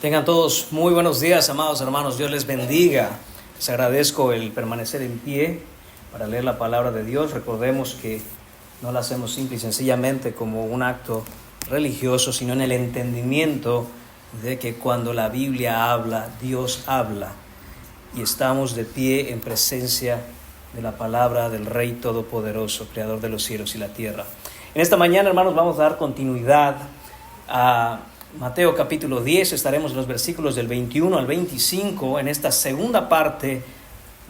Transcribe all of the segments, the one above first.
Tengan todos muy buenos días, amados hermanos. Dios les bendiga. Les agradezco el permanecer en pie para leer la palabra de Dios. Recordemos que no la hacemos simple y sencillamente como un acto religioso, sino en el entendimiento de que cuando la Biblia habla, Dios habla. Y estamos de pie en presencia de la palabra del Rey Todopoderoso, Creador de los cielos y la tierra. En esta mañana, hermanos, vamos a dar continuidad a Mateo capítulo 10, estaremos en los versículos del 21 al 25 en esta segunda parte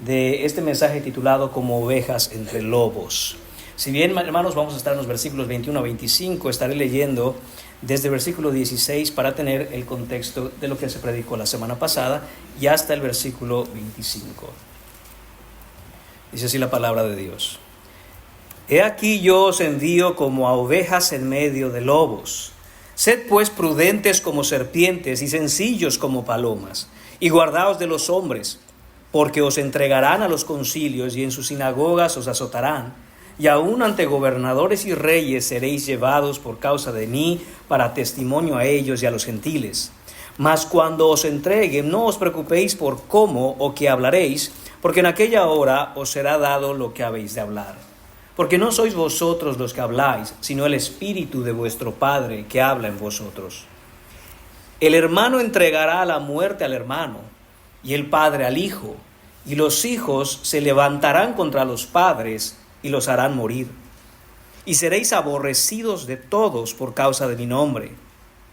de este mensaje titulado como ovejas entre lobos. Si bien, hermanos, vamos a estar en los versículos 21 a 25, estaré leyendo desde el versículo 16 para tener el contexto de lo que se predicó la semana pasada y hasta el versículo 25. Dice así la palabra de Dios. He aquí yo os envío como a ovejas en medio de lobos. Sed pues prudentes como serpientes y sencillos como palomas, y guardaos de los hombres, porque os entregarán a los concilios y en sus sinagogas os azotarán, y aun ante gobernadores y reyes seréis llevados por causa de mí para testimonio a ellos y a los gentiles. Mas cuando os entreguen, no os preocupéis por cómo o qué hablaréis, porque en aquella hora os será dado lo que habéis de hablar. Porque no sois vosotros los que habláis, sino el Espíritu de vuestro Padre que habla en vosotros. El hermano entregará a la muerte al hermano, y el padre al hijo, y los hijos se levantarán contra los padres y los harán morir. Y seréis aborrecidos de todos por causa de mi nombre,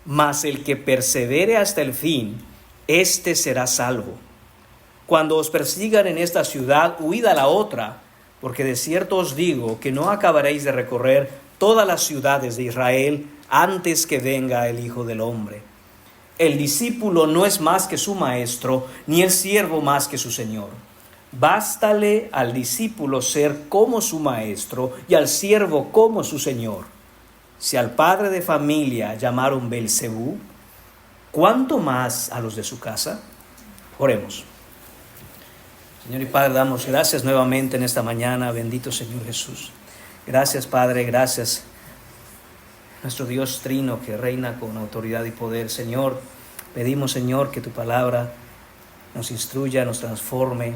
mas el que persevere hasta el fin, éste será salvo. Cuando os persigan en esta ciudad, huid a la otra, porque de cierto os digo que no acabaréis de recorrer todas las ciudades de Israel antes que venga el Hijo del Hombre. El discípulo no es más que su maestro, ni el siervo más que su señor. Bástale al discípulo ser como su maestro y al siervo como su señor. Si al padre de familia llamaron Belcebú, ¿cuánto más a los de su casa? Oremos. Señor y Padre, damos gracias nuevamente en esta mañana, bendito Señor Jesús. Gracias, Padre, gracias, nuestro Dios trino que reina con autoridad y poder. Señor, pedimos, Señor, que tu palabra nos instruya, nos transforme.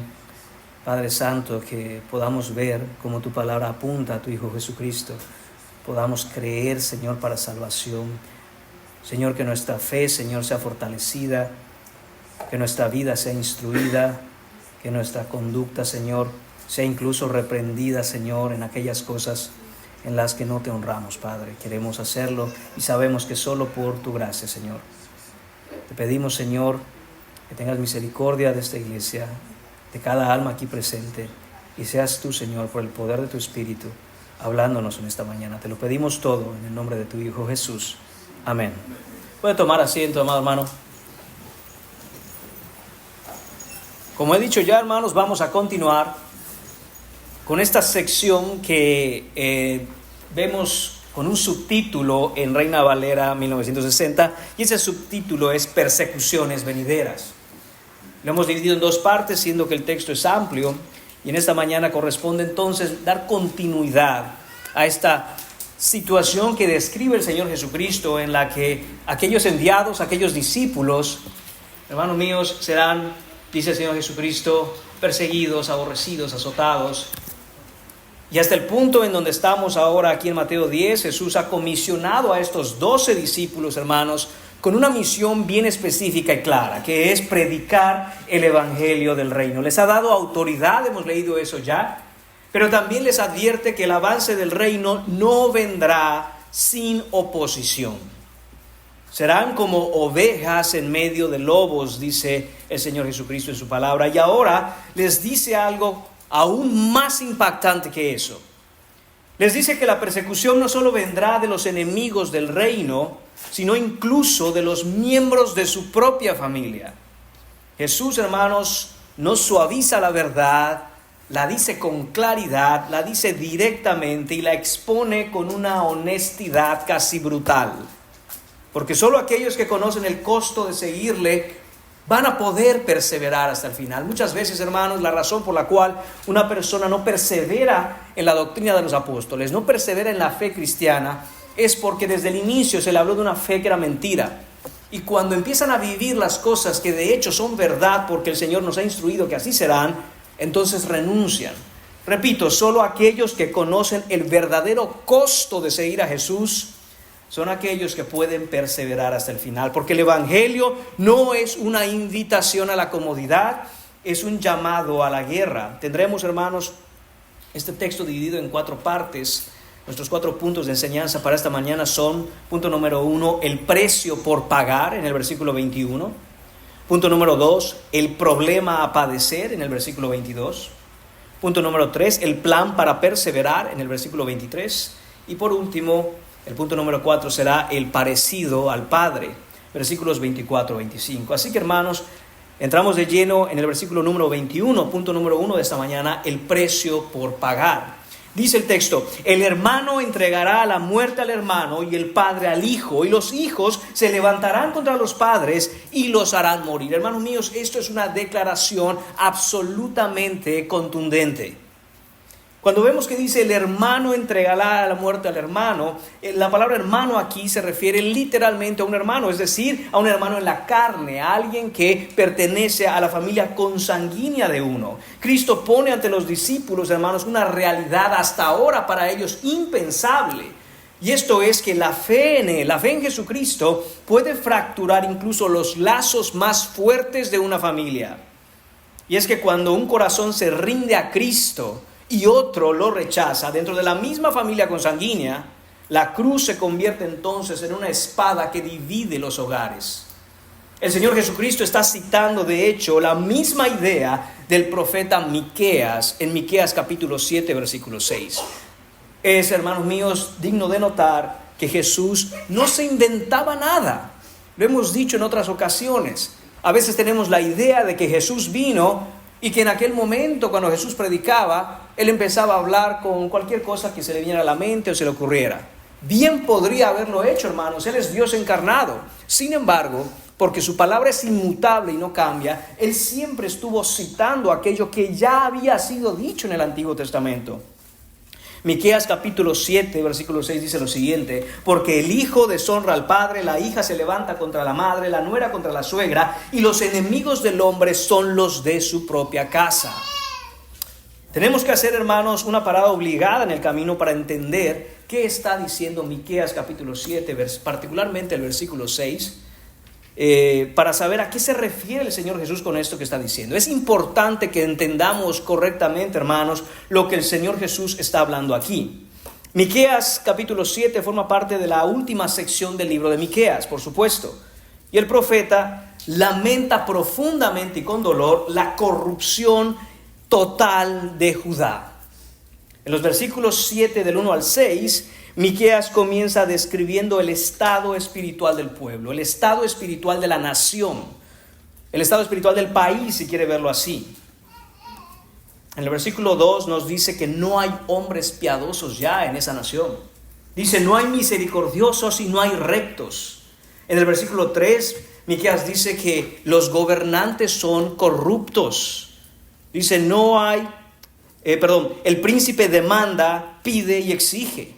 Padre Santo, que podamos ver cómo tu palabra apunta a tu Hijo Jesucristo. Podamos creer, Señor, para salvación. Señor, que nuestra fe, Señor, sea fortalecida, que nuestra vida sea instruida, que nuestra conducta, Señor, sea incluso reprendida, Señor, en aquellas cosas en las que no te honramos, Padre. Queremos hacerlo y sabemos que solo por tu gracia, Señor. Te pedimos, Señor, que tengas misericordia de esta iglesia, de cada alma aquí presente, y seas tú, Señor, por el poder de tu Espíritu, hablándonos en esta mañana. Te lo pedimos todo en el nombre de tu Hijo Jesús. Amén. Puede tomar asiento, amado hermano. Como he dicho ya, hermanos, vamos a continuar con esta sección que vemos con un subtítulo en Reina Valera 1960, y ese subtítulo es Persecuciones venideras. Lo hemos dividido en dos partes, siendo que el texto es amplio, y en esta mañana corresponde entonces dar continuidad a esta situación que describe el Señor Jesucristo, en la que aquellos enviados, aquellos discípulos, hermanos míos, serán, dice el Señor Jesucristo, perseguidos, aborrecidos, azotados. Y hasta el punto en donde estamos ahora aquí en Mateo 10, Jesús ha comisionado a estos 12 discípulos, hermanos, con una misión bien específica y clara, que es predicar el evangelio del reino. Les ha dado autoridad, hemos leído eso ya, pero también les advierte que el avance del reino no vendrá sin oposición. Serán como ovejas en medio de lobos, dice el Señor Jesucristo en su palabra. Y ahora les dice algo aún más impactante que eso. Les dice que la persecución no solo vendrá de los enemigos del reino, sino incluso de los miembros de su propia familia. Jesús, hermanos, no suaviza la verdad, la dice con claridad, la dice directamente y la expone con una honestidad casi brutal. Porque solo aquellos que conocen el costo de seguirle van a poder perseverar hasta el final. Muchas veces, hermanos, la razón por la cual una persona no persevera en la doctrina de los apóstoles, no persevera en la fe cristiana, es porque desde el inicio se le habló de una fe que era mentira. Y cuando empiezan a vivir las cosas que de hecho son verdad porque el Señor nos ha instruido que así serán, entonces renuncian. Repito, solo aquellos que conocen el verdadero costo de seguir a Jesús son aquellos que pueden perseverar hasta el final, porque el Evangelio no es una invitación a la comodidad, es un llamado a la guerra. Tendremos, hermanos, este texto dividido en 4 partes. Nuestros 4 puntos de enseñanza para esta mañana son: punto número 1, el precio por pagar, en el versículo 21. Punto número 2, el problema a padecer, en el versículo 22. Punto número 3, el plan para perseverar, en el versículo 23. Y por último, el punto número 4 será el parecido al Padre, versículos 24-25. Así que, hermanos, entramos de lleno en el versículo número 21, punto número 1 de esta mañana, el precio por pagar. Dice el texto: el hermano entregará a la muerte al hermano y el padre al hijo, y los hijos se levantarán contra los padres y los harán morir. Hermanos míos, esto es una declaración absolutamente contundente. Cuando vemos que dice el hermano entregará a la muerte al hermano, la palabra hermano aquí se refiere literalmente a un hermano, es decir, a un hermano en la carne, a alguien que pertenece a la familia consanguínea de uno. Cristo pone ante los discípulos, hermanos, una realidad hasta ahora para ellos impensable. Y esto es que la fe en Jesucristo puede fracturar incluso los lazos más fuertes de una familia. Y es que cuando un corazón se rinde a Cristo y otro lo rechaza dentro de la misma familia consanguínea, la cruz se convierte entonces en una espada que divide los hogares. El Señor Jesucristo está citando de hecho la misma idea del profeta Miqueas en Miqueas capítulo 7 versículo 6. Es, hermanos míos, digno de notar que Jesús no se inventaba nada. Lo hemos dicho en otras ocasiones. A veces tenemos la idea de que Jesús vino y que en aquel momento, cuando Jesús predicaba, Él empezaba a hablar con cualquier cosa que se le viniera a la mente o se le ocurriera. Bien podría haberlo hecho, hermanos. Él es Dios encarnado. Sin embargo, porque su palabra es inmutable y no cambia, Él siempre estuvo citando aquello que ya había sido dicho en el Antiguo Testamento. Miqueas capítulo 7, versículo 6 dice lo siguiente: porque el hijo deshonra al padre, la hija se levanta contra la madre, la nuera contra la suegra, y los enemigos del hombre son los de su propia casa. Tenemos que hacer, hermanos, una parada obligada en el camino para entender qué está diciendo Miqueas capítulo 7, particularmente el versículo 6, para saber a qué se refiere el Señor Jesús con esto que está diciendo. Es importante que entendamos correctamente, hermanos, lo que el Señor Jesús está hablando aquí. Miqueas capítulo 7 forma parte de la última sección del libro de Miqueas, por supuesto. Y el profeta lamenta profundamente y con dolor la corrupción total de Judá. En los versículos 7 del 1 al 6, Miqueas comienza describiendo el estado espiritual del pueblo, el estado espiritual de la nación, el estado espiritual del país, si quiere verlo así. En el versículo 2 nos dice que no hay hombres piadosos ya en esa nación. Dice, no hay misericordiosos y no hay rectos. En el versículo 3, Miqueas dice que los gobernantes son corruptos. Dice, el príncipe demanda, pide y exige.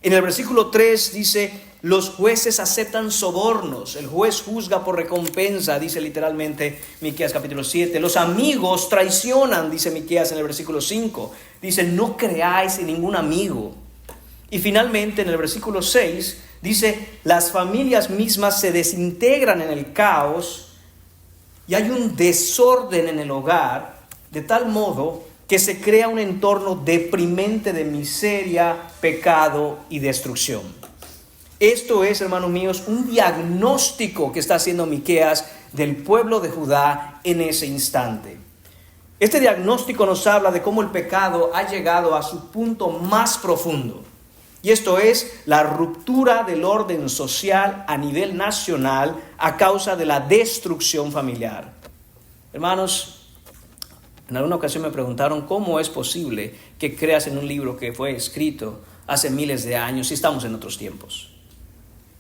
En el versículo 3 dice, los jueces aceptan sobornos, el juez juzga por recompensa, dice literalmente Miqueas capítulo 7. Los amigos traicionan, dice Miqueas en el versículo 5. Dice, no creáis en ningún amigo. Y finalmente en el versículo 6 dice, las familias mismas se desintegran en el caos y hay un desorden en el hogar, de tal modo que se crea un entorno deprimente de miseria, pecado y destrucción. Esto es, hermanos míos, un diagnóstico que está haciendo Miqueas del pueblo de Judá en ese instante. Este diagnóstico nos habla de cómo el pecado ha llegado a su punto más profundo. Y esto es la ruptura del orden social a nivel nacional a causa de la destrucción familiar. Hermanos, en alguna ocasión me preguntaron cómo es posible que creas en un libro que fue escrito hace miles de años si estamos en otros tiempos.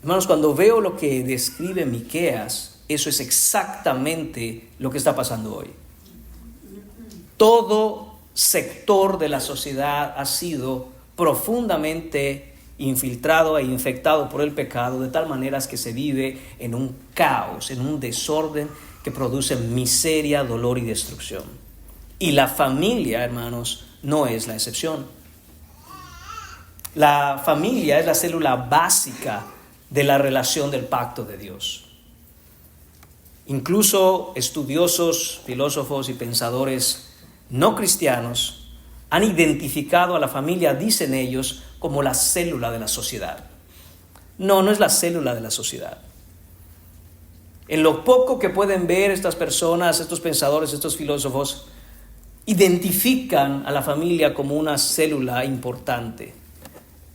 Hermanos, cuando veo lo que describe Miqueas, eso es exactamente lo que está pasando hoy. Todo sector de la sociedad ha sido profundamente infiltrado e infectado por el pecado, de tal manera que se vive en un caos, en un desorden que produce miseria, dolor y destrucción. Y la familia, hermanos, no es la excepción. La familia es la célula básica de la relación del pacto de Dios. Incluso estudiosos, filósofos y pensadores no cristianos han identificado a la familia, dicen ellos, como la célula de la sociedad. No, no es la célula de la sociedad. En lo poco que pueden ver estas personas, estos pensadores, estos filósofos, identifican a la familia como una célula importante.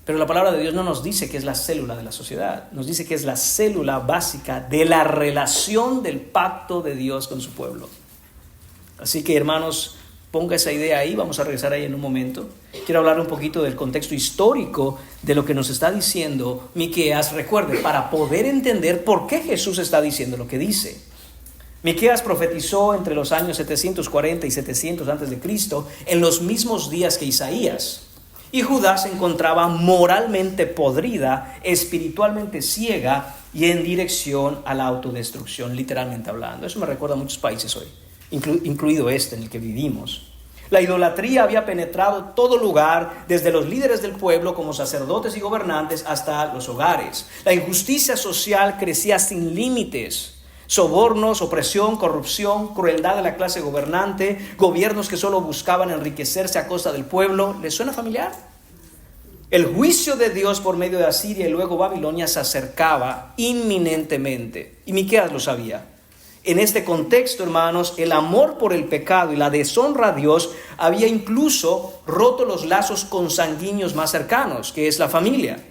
Pero la palabra de Dios no nos dice que es la célula de la sociedad, nos dice que es la célula básica de la relación del pacto de Dios con su pueblo. Así que, hermanos, ponga esa idea ahí, vamos a regresar ahí en un momento. Quiero hablar un poquito del contexto histórico de lo que nos está diciendo Miqueas. Recuerde, para poder entender por qué Jesús está diciendo lo que dice. Miqueas profetizó entre los años 740 y 700 antes de Cristo, en los mismos días que Isaías. Y Judá se encontraba moralmente podrida, espiritualmente ciega y en dirección a la autodestrucción, literalmente hablando. Eso me recuerda a muchos países hoy, incluido este en el que vivimos. La idolatría había penetrado todo lugar, desde los líderes del pueblo como sacerdotes y gobernantes hasta los hogares. La injusticia social crecía sin límites. Sobornos, opresión, corrupción, crueldad de la clase gobernante, gobiernos que solo buscaban enriquecerse a costa del pueblo. ¿Les suena familiar? El juicio de Dios por medio de Asiria y luego Babilonia se acercaba inminentemente. Y Miqueas lo sabía. En este contexto, hermanos, el amor por el pecado y la deshonra a Dios había incluso roto los lazos consanguíneos más cercanos, que es la familia.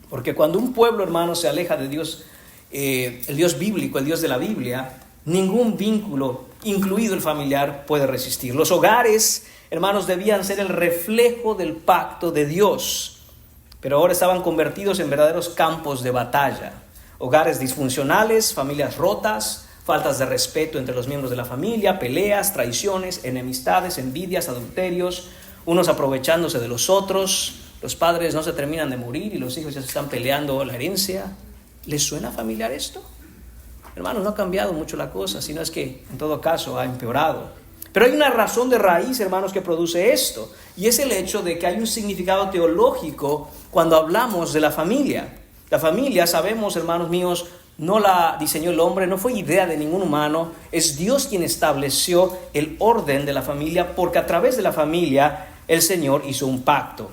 Porque cuando un pueblo, hermanos, se aleja de Dios, el Dios bíblico, el Dios de la Biblia, ningún vínculo, incluido el familiar, puede resistir. Los hogares, hermanos, debían ser el reflejo del pacto de Dios, pero ahora estaban convertidos en verdaderos campos de batalla. Hogares disfuncionales, familias rotas, faltas de respeto entre los miembros de la familia, peleas, traiciones, enemistades, envidias, adulterios, unos aprovechándose de los otros. Los padres no se terminan de morir y los hijos ya se están peleando la herencia. ¿Les suena familiar esto? Hermanos, no ha cambiado mucho la cosa, sino es que en todo caso ha empeorado. Pero hay una razón de raíz, hermanos, que produce esto, y es el hecho de que hay un significado teológico cuando hablamos de la familia. La familia, sabemos, hermanos míos, no la diseñó el hombre, no fue idea de ningún humano, es Dios quien estableció el orden de la familia, porque a través de la familia el Señor hizo un pacto.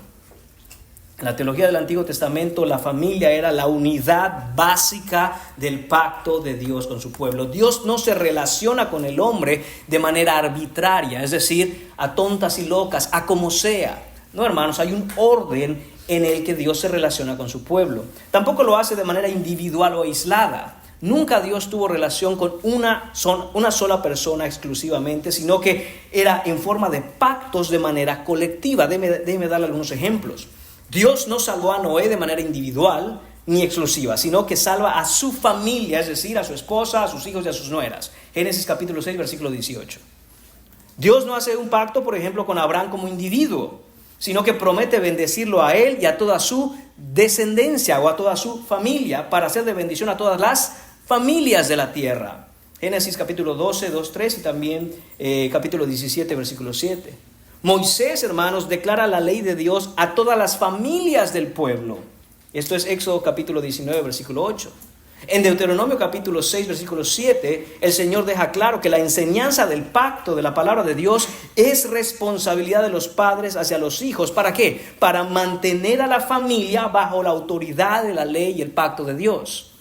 En la teología del Antiguo Testamento, la familia era la unidad básica del pacto de Dios con su pueblo. Dios no se relaciona con el hombre de manera arbitraria, es decir, a tontas y locas, a como sea. No, hermanos, hay un orden en el que Dios se relaciona con su pueblo. Tampoco lo hace de manera individual o aislada. Nunca Dios tuvo relación con una sola persona exclusivamente, sino que era en forma de pactos de manera colectiva. Déjeme darle algunos ejemplos. Dios no salvó a Noé de manera individual ni exclusiva, sino que salva a su familia, es decir, a su esposa, a sus hijos y a sus nueras. Génesis capítulo 6, versículo 18. Dios no hace un pacto, por ejemplo, con Abraham como individuo, sino que promete bendecirlo a él y a toda su descendencia o a toda su familia para hacer de bendición a todas las familias de la tierra. Génesis capítulo 12, 2, 3 y también capítulo 17, versículo 7. Moisés, hermanos, declara la ley de Dios a todas las familias del pueblo. Esto es Éxodo capítulo 19, versículo 8. En Deuteronomio capítulo 6, versículo 7, el Señor deja claro que la enseñanza del pacto de la palabra de Dios es responsabilidad de los padres hacia los hijos. ¿Para qué? Para mantener a la familia bajo la autoridad de la ley y el pacto de Dios.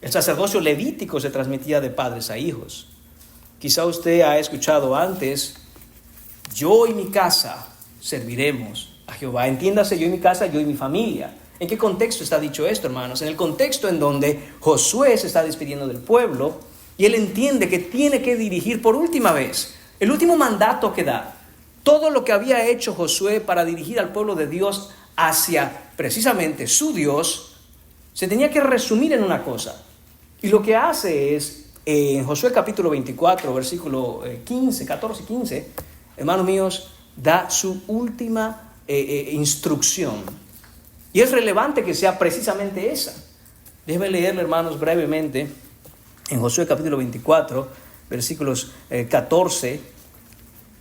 El sacerdocio levítico se transmitía de padres a hijos. Quizá usted ha escuchado antes: yo y mi casa serviremos a Jehová. Entiéndase, yo y mi casa, yo y mi familia. ¿En qué contexto está dicho esto, hermanos? En el contexto en donde Josué se está despidiendo del pueblo y él entiende que tiene que dirigir por última vez, el último mandato que da. Todo lo que había hecho Josué para dirigir al pueblo de Dios hacia precisamente su Dios se tenía que resumir en una cosa. Y lo que hace es, en Josué capítulo 24, versículo 14 y 15, hermanos míos, da su última instrucción. Y es relevante que sea precisamente esa. Déjenme leerlo, hermanos, brevemente en Josué capítulo 24, versículos 14.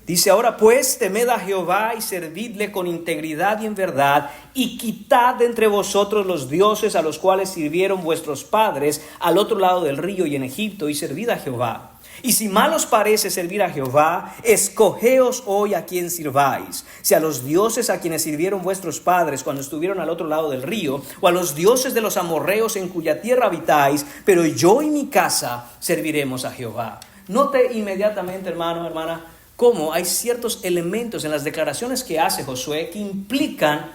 Dice: ahora pues, temed a Jehová y servidle con integridad y en verdad, y quitad de entre vosotros los dioses a los cuales sirvieron vuestros padres al otro lado del río y en Egipto, y servid a Jehová. Y si mal os parece servir a Jehová, escogeos hoy a quien sirváis, si a los dioses a quienes sirvieron vuestros padres cuando estuvieron al otro lado del río, o a los dioses de los amorreos en cuya tierra habitáis, pero yo y mi casa serviremos a Jehová. Note inmediatamente, hermano, hermana, cómo hay ciertos elementos en las declaraciones que hace Josué que implican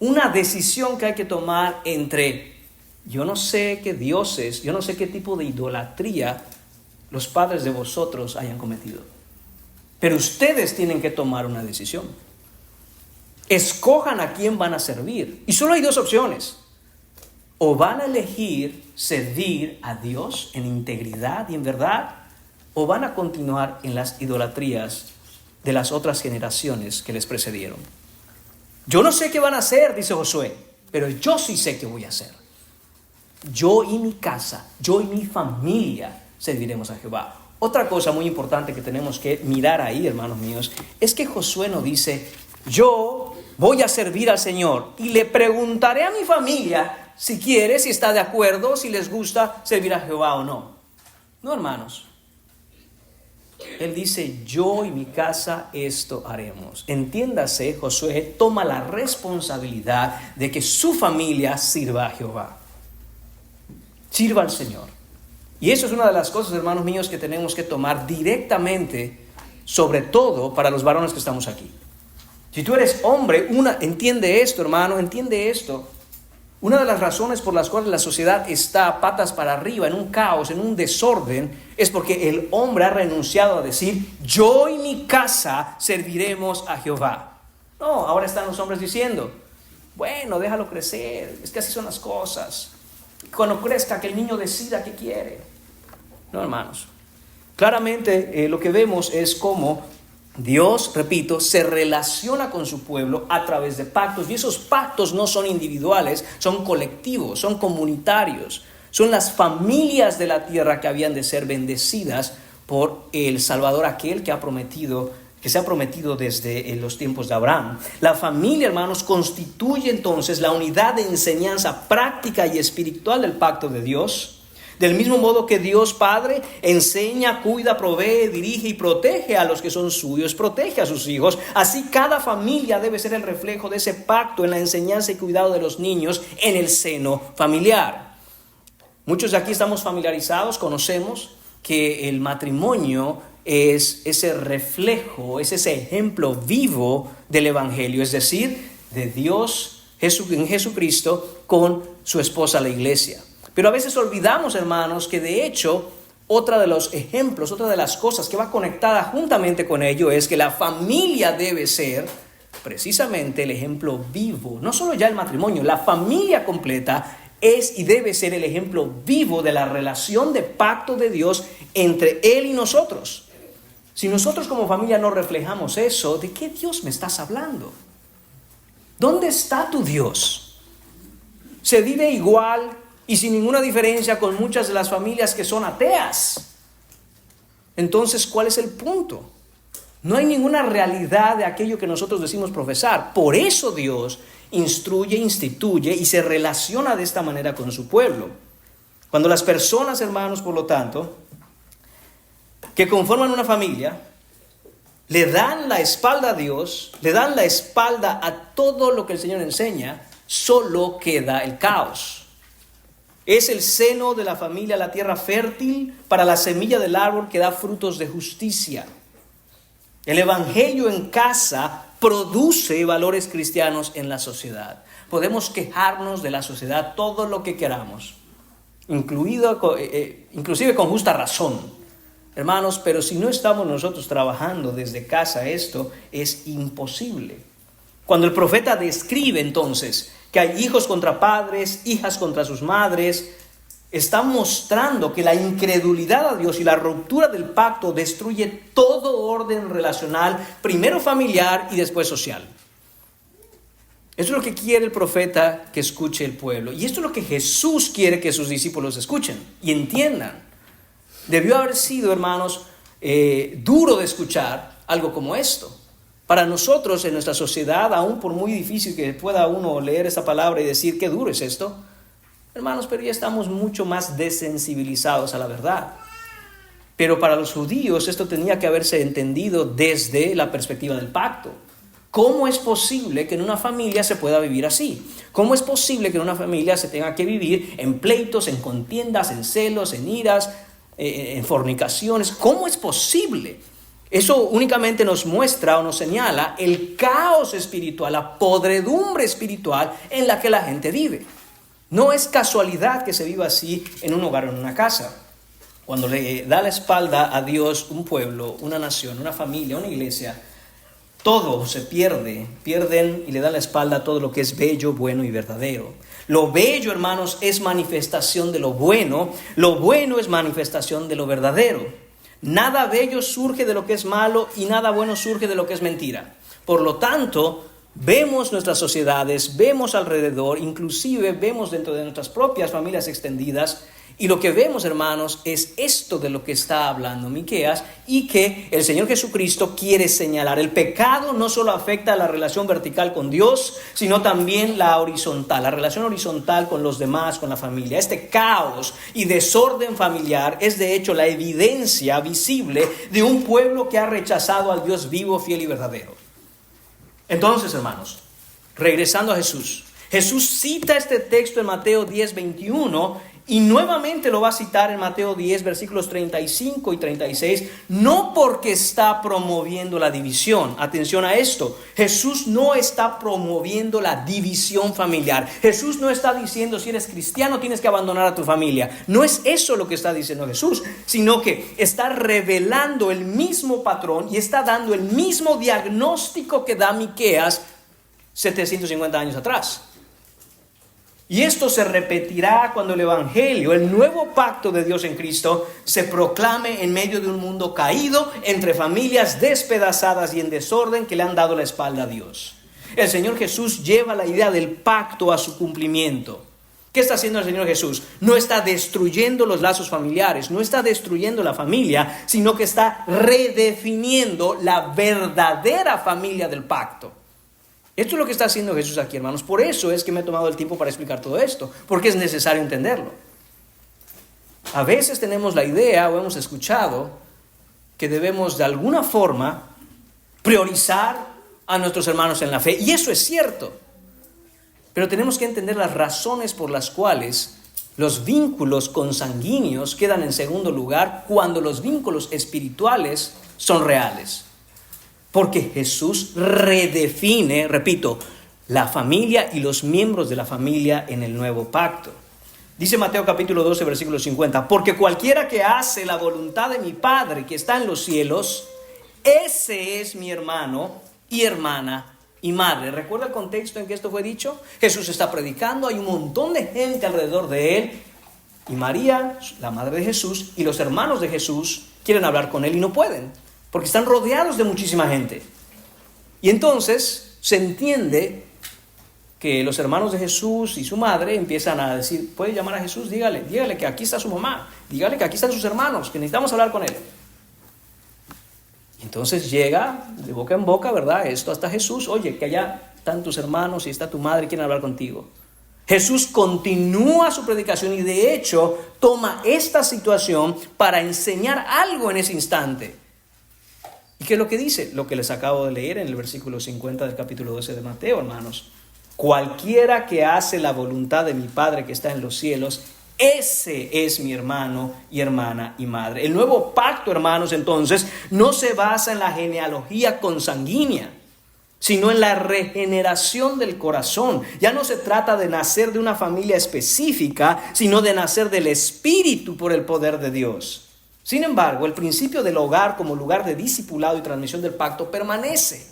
una decisión que hay que tomar entre: yo no sé qué dioses, yo no sé qué tipo de idolatría los padres de vosotros hayan cometido, pero ustedes tienen que tomar una decisión. Escojan a quién van a servir. Y solo hay dos opciones: o van a elegir servir a Dios en integridad y en verdad, o van a continuar en las idolatrías de las otras generaciones que les precedieron. Yo no sé qué van a hacer, dice Josué, pero yo sí sé qué voy a hacer. Yo y mi casa, yo y mi familia serviremos a Jehová. Otra cosa muy importante que tenemos que mirar ahí, hermanos míos, es que Josué no dice: yo voy a servir al Señor y le preguntaré a mi familia si quiere, si está de acuerdo, si les gusta servir a Jehová o no. No, hermanos. Él dice: yo y mi casa esto haremos. Entiéndase, Josué toma la responsabilidad de que su familia sirva a Jehová. Sirva al Señor. Y eso es una de las cosas, hermanos míos, que tenemos que tomar directamente, sobre todo para los varones que estamos aquí. Si tú eres hombre, entiende esto, hermano, entiende esto. Una de las razones por las cuales la sociedad está a patas para arriba, en un caos, en un desorden, es porque el hombre ha renunciado a decir: yo y mi casa serviremos a Jehová. No, ahora están los hombres diciendo: bueno, déjalo crecer, es que así son las cosas. Cuando crezca, que el niño decida qué quiere. No, hermanos. Claramente lo que vemos es cómo Dios, repito, se relaciona con su pueblo a través de pactos. Y esos pactos no son individuales, son colectivos, son comunitarios. Son las familias de la tierra que habían de ser bendecidas por el Salvador, aquel que se ha prometido desde los tiempos de Abraham. La familia, hermanos, constituye entonces la unidad de enseñanza práctica y espiritual del pacto de Dios. Del mismo modo que Dios Padre enseña, cuida, provee, dirige y protege a los que son suyos, protege a sus hijos. Así cada familia debe ser el reflejo de ese pacto en la enseñanza y cuidado de los niños en el seno familiar. Muchos de aquí estamos familiarizados, conocemos que el matrimonio es ese reflejo, es ese ejemplo vivo del Evangelio, es decir, de Dios en Jesucristo con su esposa la iglesia. Pero a veces olvidamos, hermanos, que de hecho otra de los ejemplos, otra de las cosas que va conectada juntamente con ello es que la familia debe ser precisamente el ejemplo vivo. No solo ya el matrimonio, la familia completa es y debe ser el ejemplo vivo de la relación de pacto de Dios entre Él y nosotros. Si nosotros como familia no reflejamos eso, ¿de qué Dios me estás hablando? ¿Dónde está tu Dios? Se vive igual y sin ninguna diferencia con muchas de las familias que son ateas. Entonces, ¿cuál es el punto? No hay ninguna realidad de aquello que nosotros decimos profesar. Por eso Dios instruye, instituye y se relaciona de esta manera con su pueblo. Cuando las personas, hermanos, por lo tanto, que conforman una familia, le dan la espalda a Dios, le dan la espalda a todo lo que el Señor enseña, solo queda el caos. Es el seno de la familia la tierra fértil para la semilla del árbol que da frutos de justicia. El evangelio en casa produce valores cristianos en la sociedad. Podemos quejarnos de la sociedad todo lo que queramos, inclusive con justa razón, hermanos, pero si no estamos nosotros trabajando desde casa, esto es imposible. Cuando el profeta describe entonces que hay hijos contra padres, hijas contra sus madres, está mostrando que la incredulidad a Dios y la ruptura del pacto destruye todo orden relacional, primero familiar y después social. Esto es lo que quiere el profeta que escuche el pueblo. Y esto es lo que Jesús quiere que sus discípulos escuchen y entiendan. Debió haber sido, hermanos, duro de escuchar algo como esto. Para nosotros, en nuestra sociedad, aún por muy difícil que pueda uno leer esta palabra y decir qué duro es esto, hermanos, pero ya estamos mucho más desensibilizados a la verdad. Pero para los judíos esto tenía que haberse entendido desde la perspectiva del pacto. ¿Cómo es posible que en una familia se pueda vivir así? ¿Cómo es posible que en una familia se tenga que vivir en pleitos, en contiendas, en celos, en iras, en fornicaciones? ¿Cómo es posible? Eso únicamente nos muestra o nos señala el caos espiritual, la podredumbre espiritual en la que la gente vive. No es casualidad que se viva así en un hogar o en una casa. Cuando le da la espalda a Dios un pueblo, una nación, una familia, una iglesia, todo se pierden y le dan la espalda a todo lo que es bello, bueno y verdadero. Lo bello, hermanos, es manifestación de lo bueno es manifestación de lo verdadero. Nada bello surge de lo que es malo y nada bueno surge de lo que es mentira. Por lo tanto, vemos nuestras sociedades, vemos alrededor, inclusive vemos dentro de nuestras propias familias extendidas. Y lo que vemos, hermanos, es esto de lo que está hablando Miqueas y que el Señor Jesucristo quiere señalar. El pecado no solo afecta a la relación vertical con Dios, sino también la horizontal, la relación horizontal con los demás, con la familia. Este caos y desorden familiar es de hecho la evidencia visible de un pueblo que ha rechazado al Dios vivo, fiel y verdadero. Entonces, hermanos, regresando a Jesús. Jesús cita este texto en Mateo 10:21 y nuevamente lo va a citar en Mateo 10, versículos 35 y 36, no porque está promoviendo la división. Atención a esto, Jesús no está promoviendo la división familiar. Jesús no está diciendo si eres cristiano tienes que abandonar a tu familia. No es eso lo que está diciendo Jesús, sino que está revelando el mismo patrón y está dando el mismo diagnóstico que da Miqueas 750 años atrás. Y esto se repetirá cuando el Evangelio, el nuevo pacto de Dios en Cristo, se proclame en medio de un mundo caído, entre familias despedazadas y en desorden que le han dado la espalda a Dios. El Señor Jesús lleva la idea del pacto a su cumplimiento. ¿Qué está haciendo el Señor Jesús? No está destruyendo los lazos familiares, no está destruyendo la familia, sino que está redefiniendo la verdadera familia del pacto. Esto es lo que está haciendo Jesús aquí, hermanos. Por eso es que me he tomado el tiempo para explicar todo esto, porque es necesario entenderlo. A veces tenemos la idea o hemos escuchado que debemos de alguna forma priorizar a nuestros hermanos en la fe, y eso es cierto. Pero tenemos que entender las razones por las cuales los vínculos consanguíneos quedan en segundo lugar cuando los vínculos espirituales son reales. Porque Jesús redefine, repito, la familia y los miembros de la familia en el nuevo pacto. Dice Mateo capítulo 12, versículo 50, porque cualquiera que hace la voluntad de mi Padre que está en los cielos, ese es mi hermano y hermana y madre. ¿Recuerda el contexto en que esto fue dicho? Jesús está predicando, hay un montón de gente alrededor de él, y María, la madre de Jesús, y los hermanos de Jesús quieren hablar con él y no pueden, porque están rodeados de muchísima gente. Y entonces se entiende que los hermanos de Jesús y su madre empiezan a decir, puede llamar a Jesús, dígale que aquí está su mamá, dígale que aquí están sus hermanos, que necesitamos hablar con él. Y entonces llega de boca en boca, ¿verdad? Esto hasta Jesús, oye, que allá están tus hermanos y está tu madre, quieren hablar contigo. Jesús continúa su predicación y de hecho toma esta situación para enseñar algo en ese instante. ¿Y qué es lo que dice? Lo que les acabo de leer en el versículo 50 del capítulo 12 de Mateo, hermanos. Cualquiera que hace la voluntad de mi Padre que está en los cielos, ese es mi hermano y hermana y madre. El nuevo pacto, hermanos, entonces, no se basa en la genealogía consanguínea, sino en la regeneración del corazón. Ya no se trata de nacer de una familia específica, sino de nacer del Espíritu por el poder de Dios. Sin embargo, el principio del hogar como lugar de discipulado y transmisión del pacto permanece.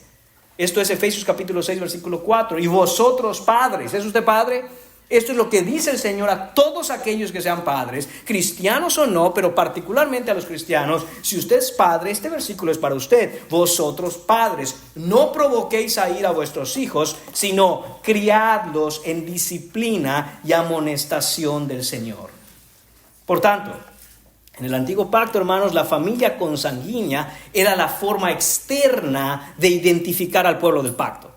Esto es Efesios capítulo 6, versículo 4. Y vosotros, padres, ¿es usted padre? Esto es lo que dice el Señor a todos aquellos que sean padres, cristianos o no, pero particularmente a los cristianos. Si usted es padre, este versículo es para usted. Vosotros padres, no provoquéis a ira a vuestros hijos, sino criadlos en disciplina y amonestación del Señor. Por tanto, en el antiguo pacto, hermanos, la familia consanguínea era la forma externa de identificar al pueblo del pacto.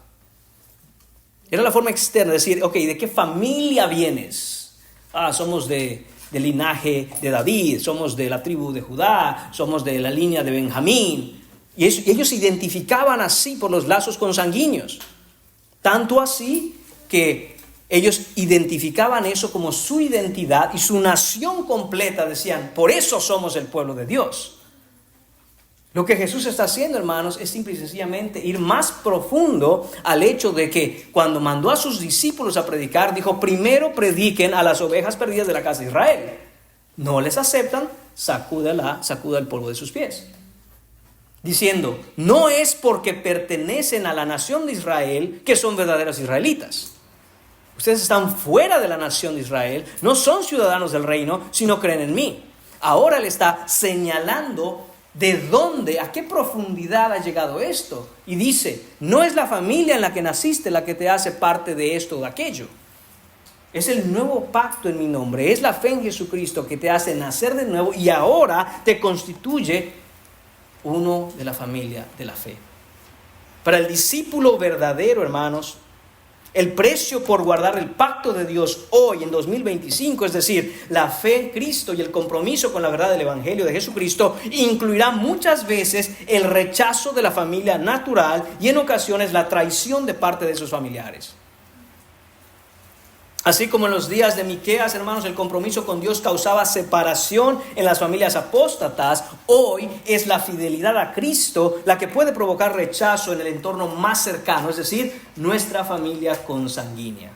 Era la forma externa, de decir, ok, ¿de qué familia vienes? Somos del linaje de David, somos de la tribu de Judá, somos de la línea de Benjamín. Y ellos se identificaban así por los lazos consanguíneos. Tanto así que ellos identificaban eso como su identidad y su nación completa. Decían, por eso somos el pueblo de Dios. Lo que Jesús está haciendo, hermanos, es simple y sencillamente ir más profundo al hecho de que cuando mandó a sus discípulos a predicar, dijo, primero prediquen a las ovejas perdidas de la casa de Israel. No les aceptan, sacuda el polvo de sus pies. Diciendo, no es porque pertenecen a la nación de Israel que son verdaderos israelitas. Ustedes están fuera de la nación de Israel, no son ciudadanos del reino, sino creen en mí. Ahora le está señalando ¿de dónde, a qué profundidad ha llegado esto? Y dice, no es la familia en la que naciste la que te hace parte de esto o de aquello. Es el nuevo pacto en mi nombre. Es la fe en Jesucristo que te hace nacer de nuevo y ahora te constituye uno de la familia de la fe. Para el discípulo verdadero, hermanos, el precio por guardar el pacto de Dios hoy en 2025, es decir, la fe en Cristo y el compromiso con la verdad del Evangelio de Jesucristo, incluirá muchas veces el rechazo de la familia natural y en ocasiones la traición de parte de sus familiares. Así como en los días de Miqueas, hermanos, el compromiso con Dios causaba separación en las familias apóstatas, hoy es la fidelidad a Cristo la que puede provocar rechazo en el entorno más cercano, es decir, nuestra familia consanguínea.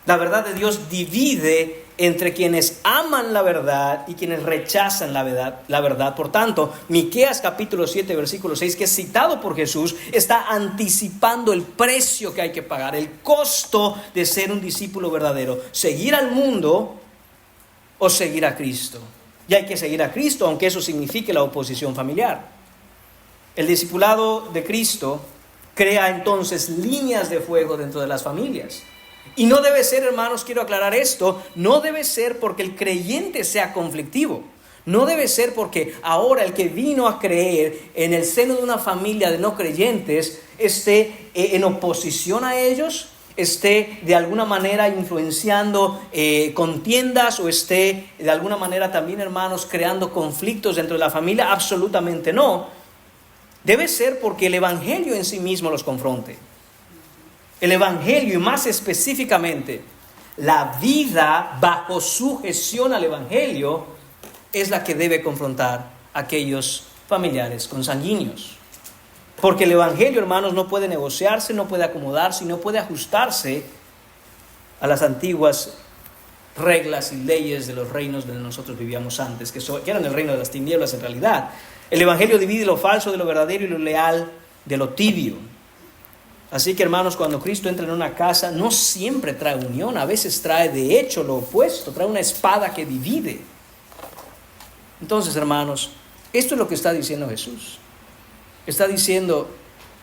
La verdad de Dios divide entre quienes aman la verdad y quienes rechazan la verdad. Por tanto, Miqueas capítulo 7, versículo 6, que es citado por Jesús, está anticipando el precio que hay que pagar, el costo de ser un discípulo verdadero. Seguir al mundo o seguir a Cristo. Y hay que seguir a Cristo, aunque eso signifique la oposición familiar. El discipulado de Cristo crea entonces líneas de fuego dentro de las familias. Y no debe ser, hermanos, quiero aclarar esto, no debe ser porque el creyente sea conflictivo. No debe ser porque ahora el que vino a creer en el seno de una familia de no creyentes esté en oposición a ellos, esté de alguna manera influenciando contiendas o esté de alguna manera también, hermanos, creando conflictos dentro de la familia. Absolutamente no. Debe ser porque el Evangelio en sí mismo los confronte. El Evangelio, y más específicamente, la vida bajo sujeción al Evangelio, es la que debe confrontar a aquellos familiares consanguíneos. Porque el Evangelio, hermanos, no puede negociarse, no puede acomodarse y no puede ajustarse a las antiguas reglas y leyes de los reinos donde nosotros vivíamos antes, que eran el reino de las tinieblas en realidad. El Evangelio divide lo falso de lo verdadero y lo leal de lo tibio. Así que, hermanos, cuando Cristo entra en una casa, no siempre trae unión, a veces trae de hecho lo opuesto, trae una espada que divide. Entonces, hermanos, esto es lo que está diciendo Jesús. Está diciendo,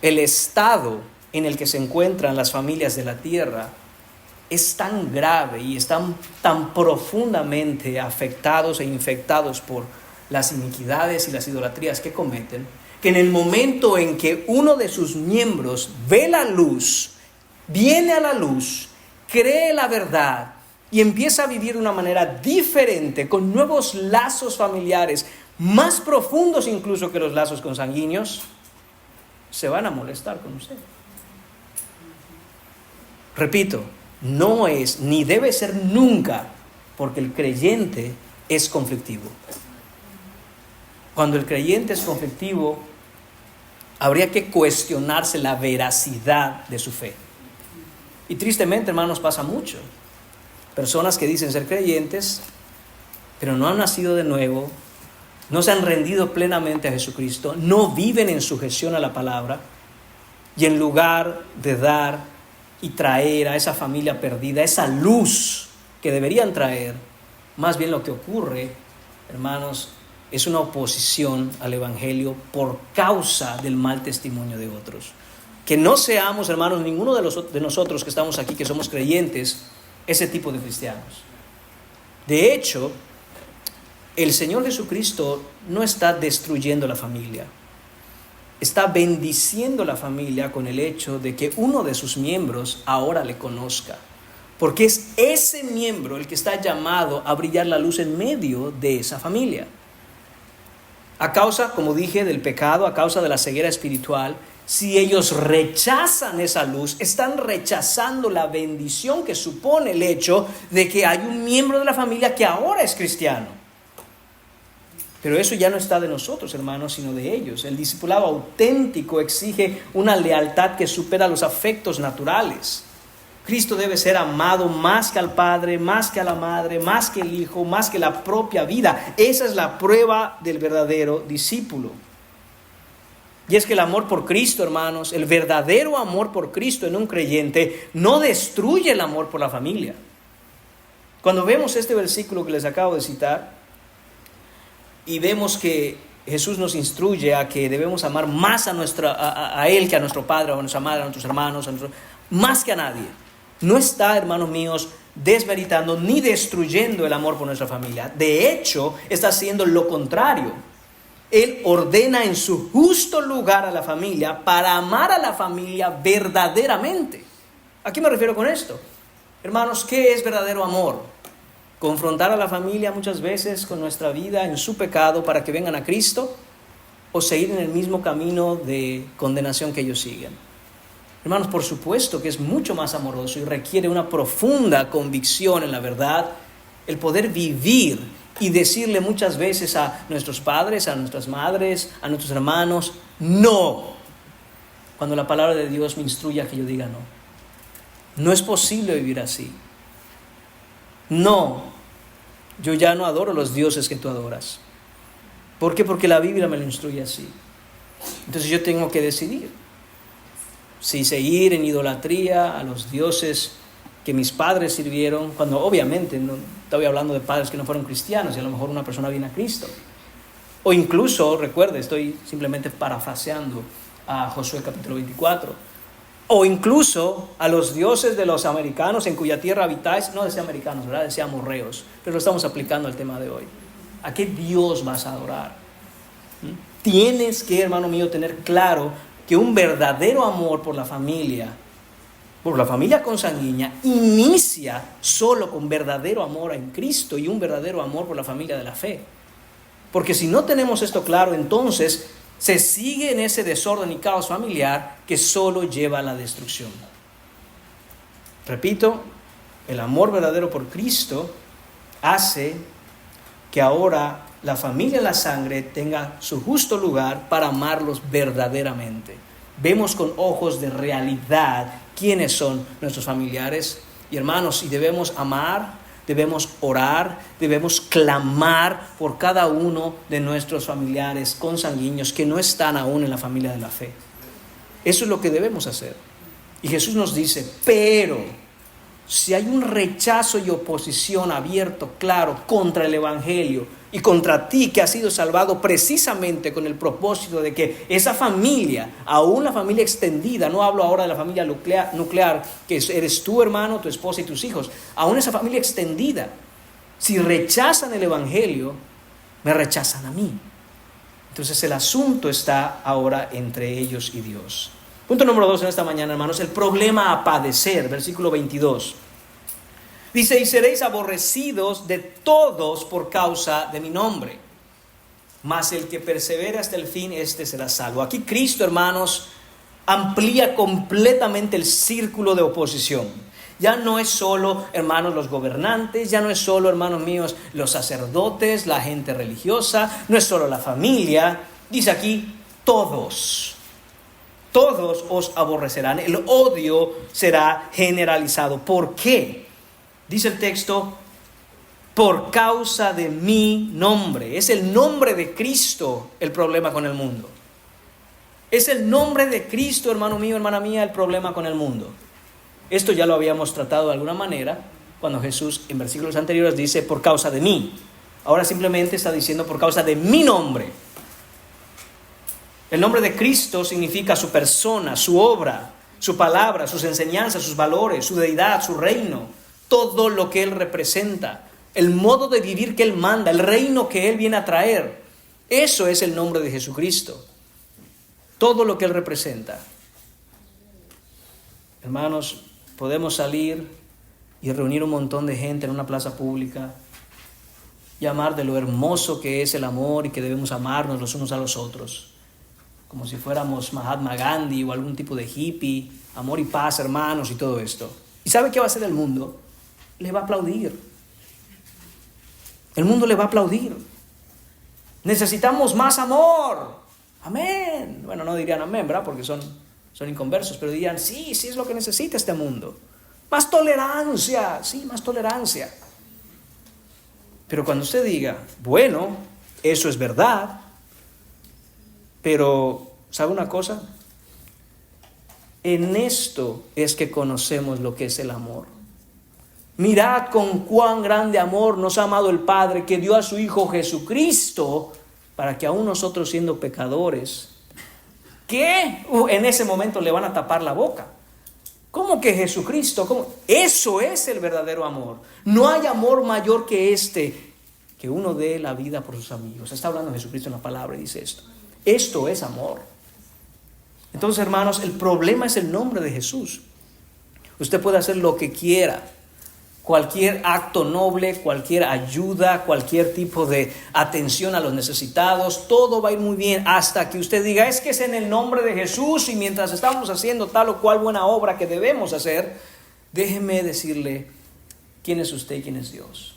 el estado en el que se encuentran las familias de la tierra es tan grave y están tan profundamente afectados e infectados por las iniquidades y las idolatrías que cometen, que en el momento en que uno de sus miembros ve la luz, viene a la luz, cree la verdad y empieza a vivir de una manera diferente, con nuevos lazos familiares, más profundos incluso que los lazos consanguíneos, se van a molestar con usted. Repito, no es ni debe ser nunca porque el creyente es conflictivo. Cuando el creyente es conflictivo, habría que cuestionarse la veracidad de su fe. Y tristemente, hermanos, pasa mucho. Personas que dicen ser creyentes, pero no han nacido de nuevo, no se han rendido plenamente a Jesucristo, no viven en sujeción a la palabra, y en lugar de dar y traer a esa familia perdida esa luz que deberían traer. Más bien lo que ocurre, hermanos, es una oposición al Evangelio por causa del mal testimonio de otros. Que no seamos, hermanos, ninguno de nosotros que estamos aquí, que somos creyentes, ese tipo de cristianos. De hecho, el Señor Jesucristo no está destruyendo la familia. Está bendiciendo la familia con el hecho de que uno de sus miembros ahora le conozca. Porque es ese miembro el que está llamado a brillar la luz en medio de esa familia. A causa, como dije, del pecado, a causa de la ceguera espiritual, si ellos rechazan esa luz, están rechazando la bendición que supone el hecho de que hay un miembro de la familia que ahora es cristiano. Pero eso ya no está de nosotros, hermanos, sino de ellos. El discipulado auténtico exige una lealtad que supera los afectos naturales. Cristo debe ser amado más que al Padre, más que a la Madre, más que el Hijo, más que la propia vida. Esa es la prueba del verdadero discípulo. Y es que el amor por Cristo, hermanos, el verdadero amor por Cristo en un creyente no destruye el amor por la familia. Cuando vemos este versículo que les acabo de citar, y vemos que Jesús nos instruye a que debemos amar más a Él que a nuestro padre, a nuestra madre, a nuestros hermanos, más que a nadie. No está, hermanos míos, desmeritando ni destruyendo el amor por nuestra familia. De hecho, está haciendo lo contrario. Él ordena en su justo lugar a la familia para amar a la familia verdaderamente. ¿A qué me refiero con esto? Hermanos, ¿qué es verdadero amor? Confrontar a la familia muchas veces con nuestra vida en su pecado para que vengan a Cristo, o seguir en el mismo camino de condenación que ellos siguen. Hermanos, por supuesto que es mucho más amoroso y requiere una profunda convicción en la verdad, el poder vivir y decirle muchas veces a nuestros padres, a nuestras madres, a nuestros hermanos, no, cuando la palabra de Dios me instruye a que yo diga no. No es posible vivir así. No, yo ya no adoro los dioses que tú adoras. ¿Por qué? Porque la Biblia me lo instruye así. Entonces yo tengo que decidir si seguir en idolatría a los dioses que mis padres sirvieron, cuando obviamente no estoy hablando de padres que no fueron cristianos y a lo mejor una persona viene a Cristo. O incluso, recuerde, estoy simplemente parafraseando a Josué capítulo 24. O incluso a los dioses de los americanos en cuya tierra habitáis. No decía americanos, ¿verdad? Decía amorreos. Pero lo estamos aplicando al tema de hoy. ¿A qué Dios vas a adorar? Tienes que, hermano mío, tener claro que un verdadero amor por la familia consanguínea, inicia solo con verdadero amor en Cristo y un verdadero amor por la familia de la fe. Porque si no tenemos esto claro, entonces se sigue en ese desorden y caos familiar que solo lleva a la destrucción. Repito, el amor verdadero por Cristo hace que ahora la familia en la sangre tenga su justo lugar para amarlos verdaderamente. Vemos con ojos de realidad quiénes son nuestros familiares y hermanos, y debemos amar, debemos orar, debemos clamar por cada uno de nuestros familiares consanguíneos que no están aún en la familia de la fe. Eso es lo que debemos hacer. Y Jesús nos dice, pero si hay un rechazo y oposición abierto, claro, contra el Evangelio y contra ti que has sido salvado precisamente con el propósito de que esa familia, aún la familia extendida, no hablo ahora de la familia nuclear, que eres tú, hermano, tu esposa y tus hijos, aún esa familia extendida, si rechazan el Evangelio, me rechazan a mí. Entonces el asunto está ahora entre ellos y Dios. Punto número 2 en esta mañana, hermanos, el problema a padecer, versículo 22. Dice, y seréis aborrecidos de todos por causa de mi nombre, mas el que persevera hasta el fin, este será salvo. Aquí Cristo, hermanos, amplía completamente el círculo de oposición. Ya no es solo, hermanos, los gobernantes, ya no es solo, hermanos míos, los sacerdotes, la gente religiosa, no es solo la familia. Dice aquí, todos os aborrecerán. El odio será generalizado. ¿Por qué? Dice el texto, por causa de mi nombre. Es el nombre de Cristo el problema con el mundo. Es el nombre de Cristo, hermano mío, hermana mía, el problema con el mundo. Esto ya lo habíamos tratado de alguna manera cuando Jesús en versículos anteriores dice por causa de mí. Ahora simplemente está diciendo por causa de mi nombre. El nombre de Cristo significa su persona, su obra, su palabra, sus enseñanzas, sus valores, su deidad, su reino, todo lo que Él representa, el modo de vivir que Él manda, el reino que Él viene a traer. Eso es el nombre de Jesucristo. Todo lo que Él representa. Hermanos, podemos salir y reunir un montón de gente en una plaza pública, llamar de lo hermoso que es el amor y que debemos amarnos los unos a los otros, como si fuéramos Mahatma Gandhi o algún tipo de hippie, amor y paz, hermanos, y todo esto. ¿Y sabe qué va a hacer el mundo? Le va a aplaudir. El mundo le va a aplaudir. Necesitamos más amor. Amén. Bueno, no dirían amén, ¿verdad? Porque son inconversos, pero dirían, sí es lo que necesita este mundo. Más tolerancia, sí, más tolerancia. Pero cuando usted diga, bueno, eso es verdad, pero ¿sabe una cosa? En esto es que conocemos lo que es el amor. Mirad con cuán grande amor nos ha amado el Padre, que dio a su Hijo Jesucristo, para que aún nosotros siendo pecadores, ¿qué? En ese momento le van a tapar la boca. ¿Cómo que Jesucristo? ¿Cómo? Eso es el verdadero amor. No hay amor mayor que este, que uno dé la vida por sus amigos. Está hablando Jesucristo en la palabra y dice esto. Esto es amor. Entonces, hermanos, el problema es el nombre de Jesús. Usted puede hacer lo que quiera. Cualquier acto noble, cualquier ayuda, cualquier tipo de atención a los necesitados, todo va a ir muy bien hasta que usted diga, es que es en el nombre de Jesús y mientras estamos haciendo tal o cual buena obra que debemos hacer, déjeme decirle quién es usted y quién es Dios.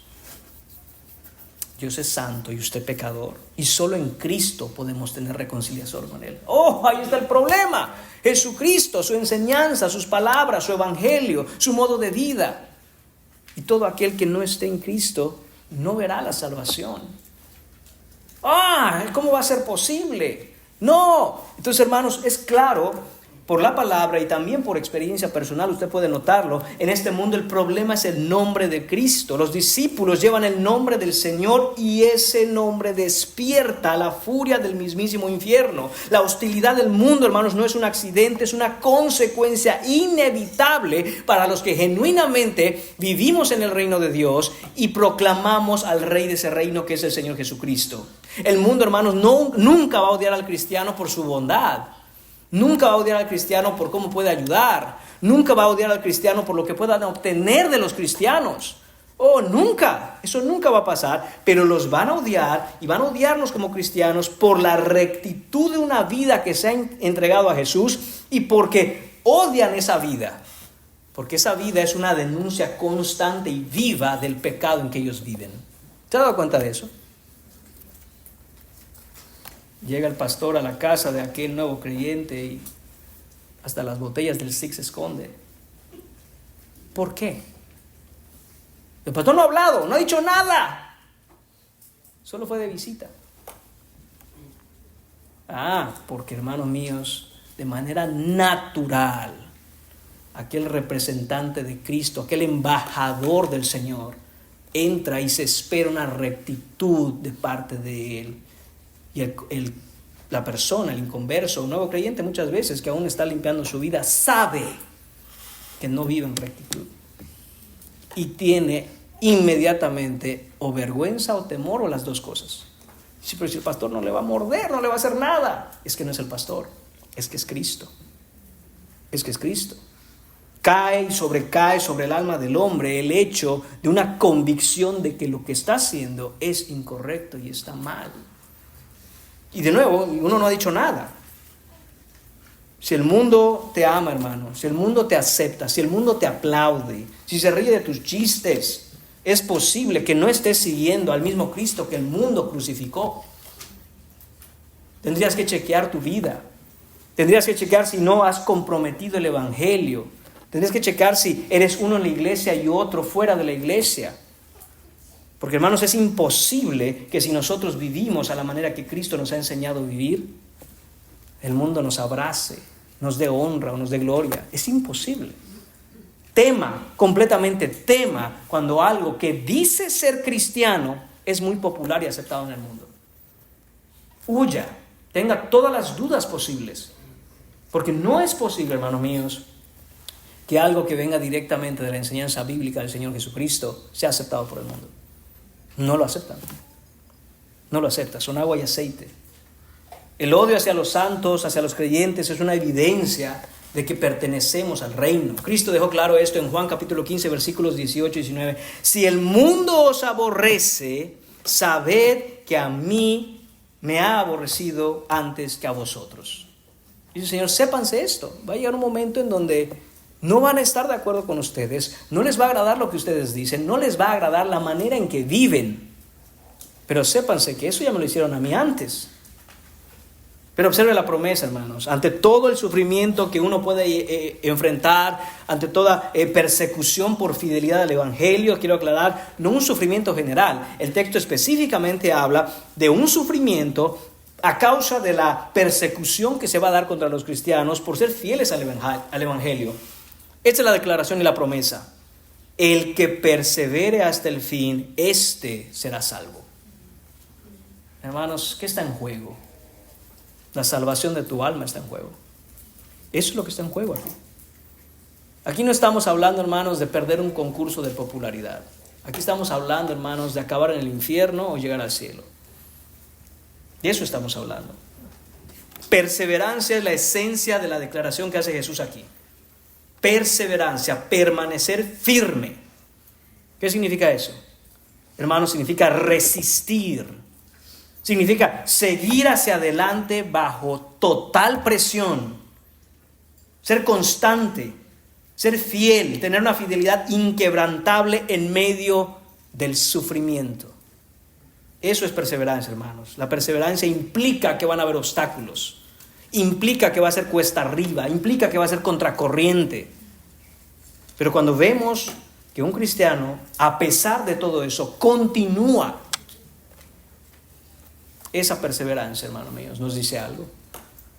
Dios es santo y usted pecador, y solo en Cristo podemos tener reconciliación con Él. ¡Oh, ahí está el problema! Jesucristo, su enseñanza, sus palabras, su evangelio, su modo de vida. Y todo aquel que no esté en Cristo no verá la salvación. ¿Cómo va a ser posible? No. Entonces, hermanos, es claro por la palabra y también por experiencia personal, usted puede notarlo. En este mundo el problema es el nombre de Cristo. Los discípulos llevan el nombre del Señor y ese nombre despierta la furia del mismísimo infierno. La hostilidad del mundo, hermanos, no es un accidente, es una consecuencia inevitable para los que genuinamente vivimos en el reino de Dios y proclamamos al Rey de ese reino que es el Señor Jesucristo. El mundo, hermanos, nunca va a odiar al cristiano por su bondad. Nunca va a odiar al cristiano por cómo puede ayudar. Nunca va a odiar al cristiano por lo que puedan obtener de los cristianos. Nunca. Eso nunca va a pasar. Pero los van a odiar y van a odiarnos como cristianos por la rectitud de una vida que se ha entregado a Jesús y porque odian esa vida. Porque esa vida es una denuncia constante y viva del pecado en que ellos viven. ¿Se ha dado cuenta de eso? Llega el pastor a la casa de aquel nuevo creyente y hasta las botellas del Six se esconde. ¿Por qué? El pastor no ha hablado, no ha dicho nada. Solo fue de visita. Porque, hermanos míos, de manera natural, aquel representante de Cristo, aquel embajador del Señor, entra y se espera una rectitud de parte de Él. Y la persona, el inconverso, un nuevo creyente muchas veces que aún está limpiando su vida, sabe que no vive en rectitud. Y tiene inmediatamente o vergüenza o temor o las dos cosas. Sí, pero si el pastor no le va a morder, no le va a hacer nada. Es que no es el pastor, es que es Cristo. Es que es Cristo. Cae y sobrecae sobre el alma del hombre el hecho de una convicción de que lo que está haciendo es incorrecto y está mal. Y de nuevo, uno no ha dicho nada. Si el mundo te ama, hermano, si el mundo te acepta, si el mundo te aplaude, si se ríe de tus chistes, es posible que no estés siguiendo al mismo Cristo que el mundo crucificó. Tendrías que chequear tu vida. Tendrías que chequear si no has comprometido el evangelio. Tendrías que checar si eres uno en la iglesia y otro fuera de la iglesia. Porque, hermanos, es imposible que si nosotros vivimos a la manera que Cristo nos ha enseñado a vivir, el mundo nos abrace, nos dé honra o nos dé gloria. Es imposible. completamente tema cuando algo que dice ser cristiano es muy popular y aceptado en el mundo. Huya, tenga todas las dudas posibles, porque no es posible, hermanos míos, que algo que venga directamente de la enseñanza bíblica del Señor Jesucristo sea aceptado por el mundo. No lo aceptan. No lo aceptan. Son agua y aceite. El odio hacia los santos, hacia los creyentes, es una evidencia de que pertenecemos al reino. Cristo dejó claro esto en Juan capítulo 15, versículos 18 y 19. Si el mundo os aborrece, sabed que a mí me ha aborrecido antes que a vosotros. Dice el Señor, sépanse esto. Va a llegar un momento en donde no van a estar de acuerdo con ustedes, no les va a agradar lo que ustedes dicen, no les va a agradar la manera en que viven. Pero sépanse que eso ya me lo hicieron a mí antes. Pero observe la promesa, hermanos. Ante todo el sufrimiento que uno puede enfrentar, ante toda persecución por fidelidad al Evangelio, quiero aclarar, no un sufrimiento general. El texto específicamente habla de un sufrimiento a causa de la persecución que se va a dar contra los cristianos por ser fieles al Evangelio. Esta es la declaración y la promesa. El que persevere hasta el fin, éste será salvo. Hermanos, ¿qué está en juego? La salvación de tu alma está en juego. Eso es lo que está en juego aquí. Aquí no estamos hablando, hermanos, de perder un concurso de popularidad. Aquí estamos hablando, hermanos, de acabar en el infierno o llegar al cielo. De eso estamos hablando. Perseverancia es la esencia de la declaración que hace Jesús aquí. Perseverancia, permanecer firme. ¿Qué significa eso? Hermanos, significa resistir. Significa seguir hacia adelante bajo total presión, ser constante, ser fiel, tener una fidelidad inquebrantable en medio del sufrimiento. Eso es perseverancia, hermanos. La perseverancia implica que van a haber obstáculos, implica que va a ser cuesta arriba, implica que va a ser contracorriente. Pero cuando vemos que un cristiano, a pesar de todo eso, continúa, esa perseverancia, hermanos míos, nos dice algo.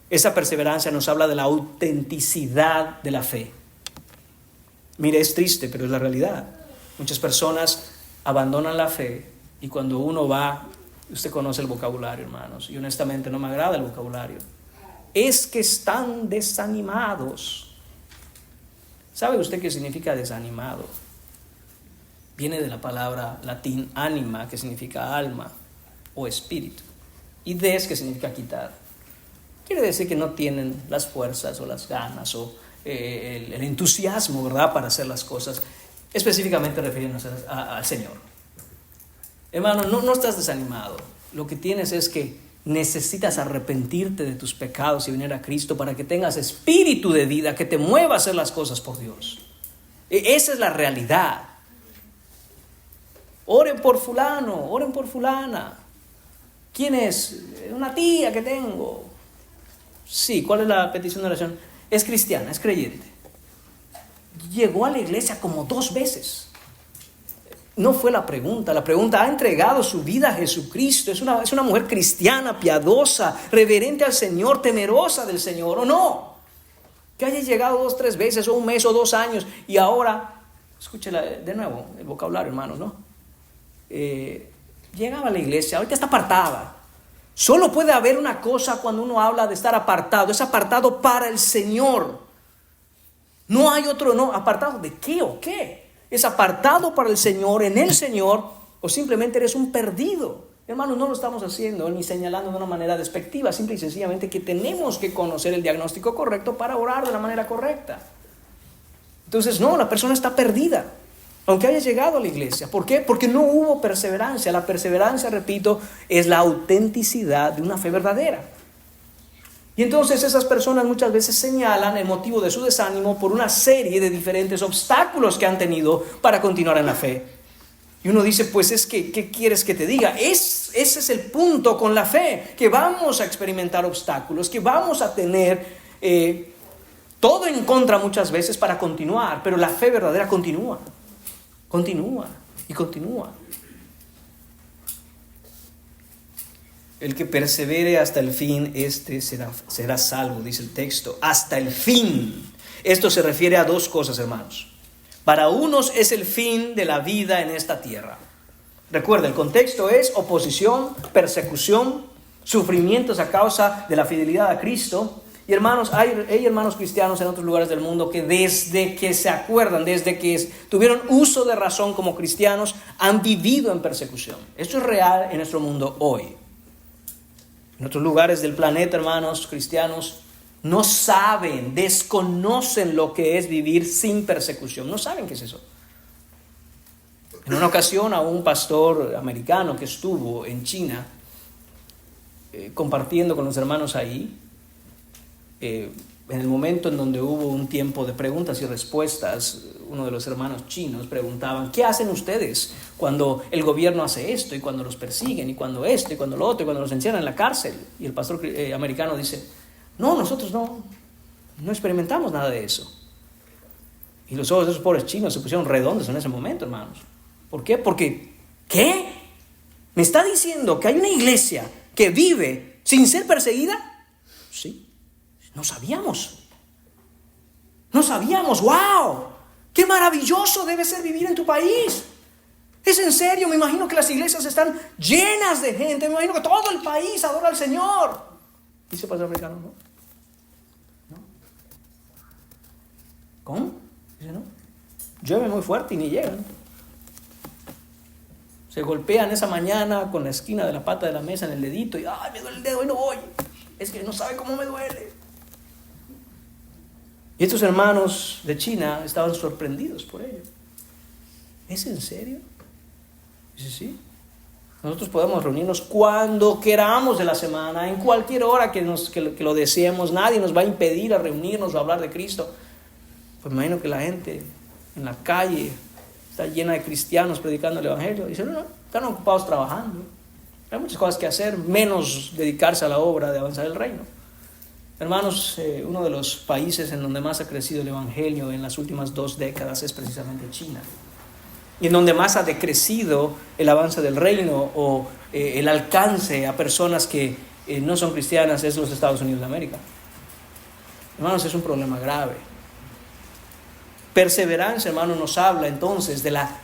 Esa perseverancia nos habla de la autenticidad de la fe. Mire, es triste, pero es la realidad. Muchas personas abandonan la fe y cuando uno va, usted conoce el vocabulario, hermanos, y honestamente no me agrada el vocabulario. Es que están desanimados. ¿Sabe usted qué significa desanimado? Viene de la palabra latín anima, que significa alma o espíritu. Y des, que significa quitar. Quiere decir que no tienen las fuerzas o las ganas o el entusiasmo, ¿verdad?, para hacer las cosas, específicamente refiriéndose al Señor. Hermano, no estás desanimado. Lo que tienes es que necesitas arrepentirte de tus pecados y venir a Cristo para que tengas espíritu de vida, que te mueva a hacer las cosas por Dios. Esa es la realidad. Oren por fulano, oren por fulana. ¿Quién es? Una tía que tengo. Sí, ¿cuál es la petición de oración? Es cristiana, es creyente. Llegó a la iglesia como 2 veces. No fue la pregunta. La pregunta, ¿ha entregado su vida a Jesucristo? ¿Es una mujer cristiana, piadosa, reverente al Señor, temerosa del Señor o no? Que haya llegado 2, 3 veces, o 1 mes, o 2 años, y ahora, escúchela de nuevo, el vocabulario, hermanos, ¿no? Llegaba a la iglesia, ahorita está apartada. Solo puede haber una cosa cuando uno habla de estar apartado. Es apartado para el Señor. No hay otro, no. ¿Apartado de qué o qué? Es apartado para el Señor, en el Señor, o simplemente eres un perdido. Hermanos, no lo estamos haciendo ni señalando de una manera despectiva. Simple y sencillamente que tenemos que conocer el diagnóstico correcto para orar de la manera correcta. Entonces, no, la persona está perdida. Aunque haya llegado a la iglesia. ¿Por qué? Porque no hubo perseverancia. La perseverancia, repito, es la autenticidad de una fe verdadera. Y entonces esas personas muchas veces señalan el motivo de su desánimo por una serie de diferentes obstáculos que han tenido para continuar en la fe. Y uno dice, pues es que, ¿qué quieres que te diga? Ese es el punto con la fe, que vamos a experimentar obstáculos, que vamos a tener todo en contra muchas veces para continuar, pero la fe verdadera continúa. Continúa y continúa. El que persevere hasta el fin, este será salvo, dice el texto. Hasta el fin. Esto se refiere a 2 cosas, hermanos. Para unos es el fin de la vida en esta tierra. Recuerda, el contexto es oposición, persecución, sufrimientos a causa de la fidelidad a Cristo. Y hermanos, hay hermanos cristianos en otros lugares del mundo que desde que se acuerdan, desde que tuvieron uso de razón como cristianos, han vivido en persecución. Esto es real en nuestro mundo hoy. En otros lugares del planeta, hermanos cristianos, no saben, desconocen lo que es vivir sin persecución. No saben qué es eso. En una ocasión a un pastor americano que estuvo en China compartiendo con los hermanos ahí, en el momento en donde hubo un tiempo de preguntas y respuestas, uno de los hermanos chinos preguntaban: ¿qué hacen ustedes cuando el gobierno hace esto, y cuando los persiguen, y cuando esto, y cuando lo otro, y cuando los encierran en la cárcel? Y el pastor americano dice: no, nosotros no experimentamos nada de eso. Y los ojos de esos pobres chinos se pusieron redondos en ese momento, hermanos. ¿Por qué? Porque, ¿qué? ¿Me está diciendo que hay una iglesia que vive sin ser perseguida? Sí. No sabíamos. ¡Wow! ¡Qué maravilloso debe ser vivir en tu país! Es en serio, me imagino que las iglesias están llenas de gente, me imagino que todo el país adora al Señor. Dice el pastor americano: ¿no? ¿Cómo? Dice: no. Llueve muy fuerte y ni llegan. Se golpean esa mañana con la esquina de la pata de la mesa en el dedito y: ¡ay, me duele el dedo y no voy! Es que no sabe cómo me duele. Y estos hermanos de China estaban sorprendidos por ello. ¿Es en serio? Dice: sí. Nosotros podemos reunirnos cuando queramos de la semana, en cualquier hora que lo deseemos. Nadie nos va a impedir a reunirnos o a hablar de Cristo. Pues me imagino que la gente en la calle está llena de cristianos predicando el evangelio. Dice: no, están ocupados trabajando. Hay muchas cosas que hacer, menos dedicarse a la obra de avanzar el reino. Hermanos, uno de los países en donde más ha crecido el evangelio en las últimas 2 décadas es precisamente China. Y en donde más ha decrecido el avance del reino o el alcance a personas que no son cristianas es los Estados Unidos de América. Hermanos, es un problema grave. Perseverancia, hermanos, nos habla entonces de la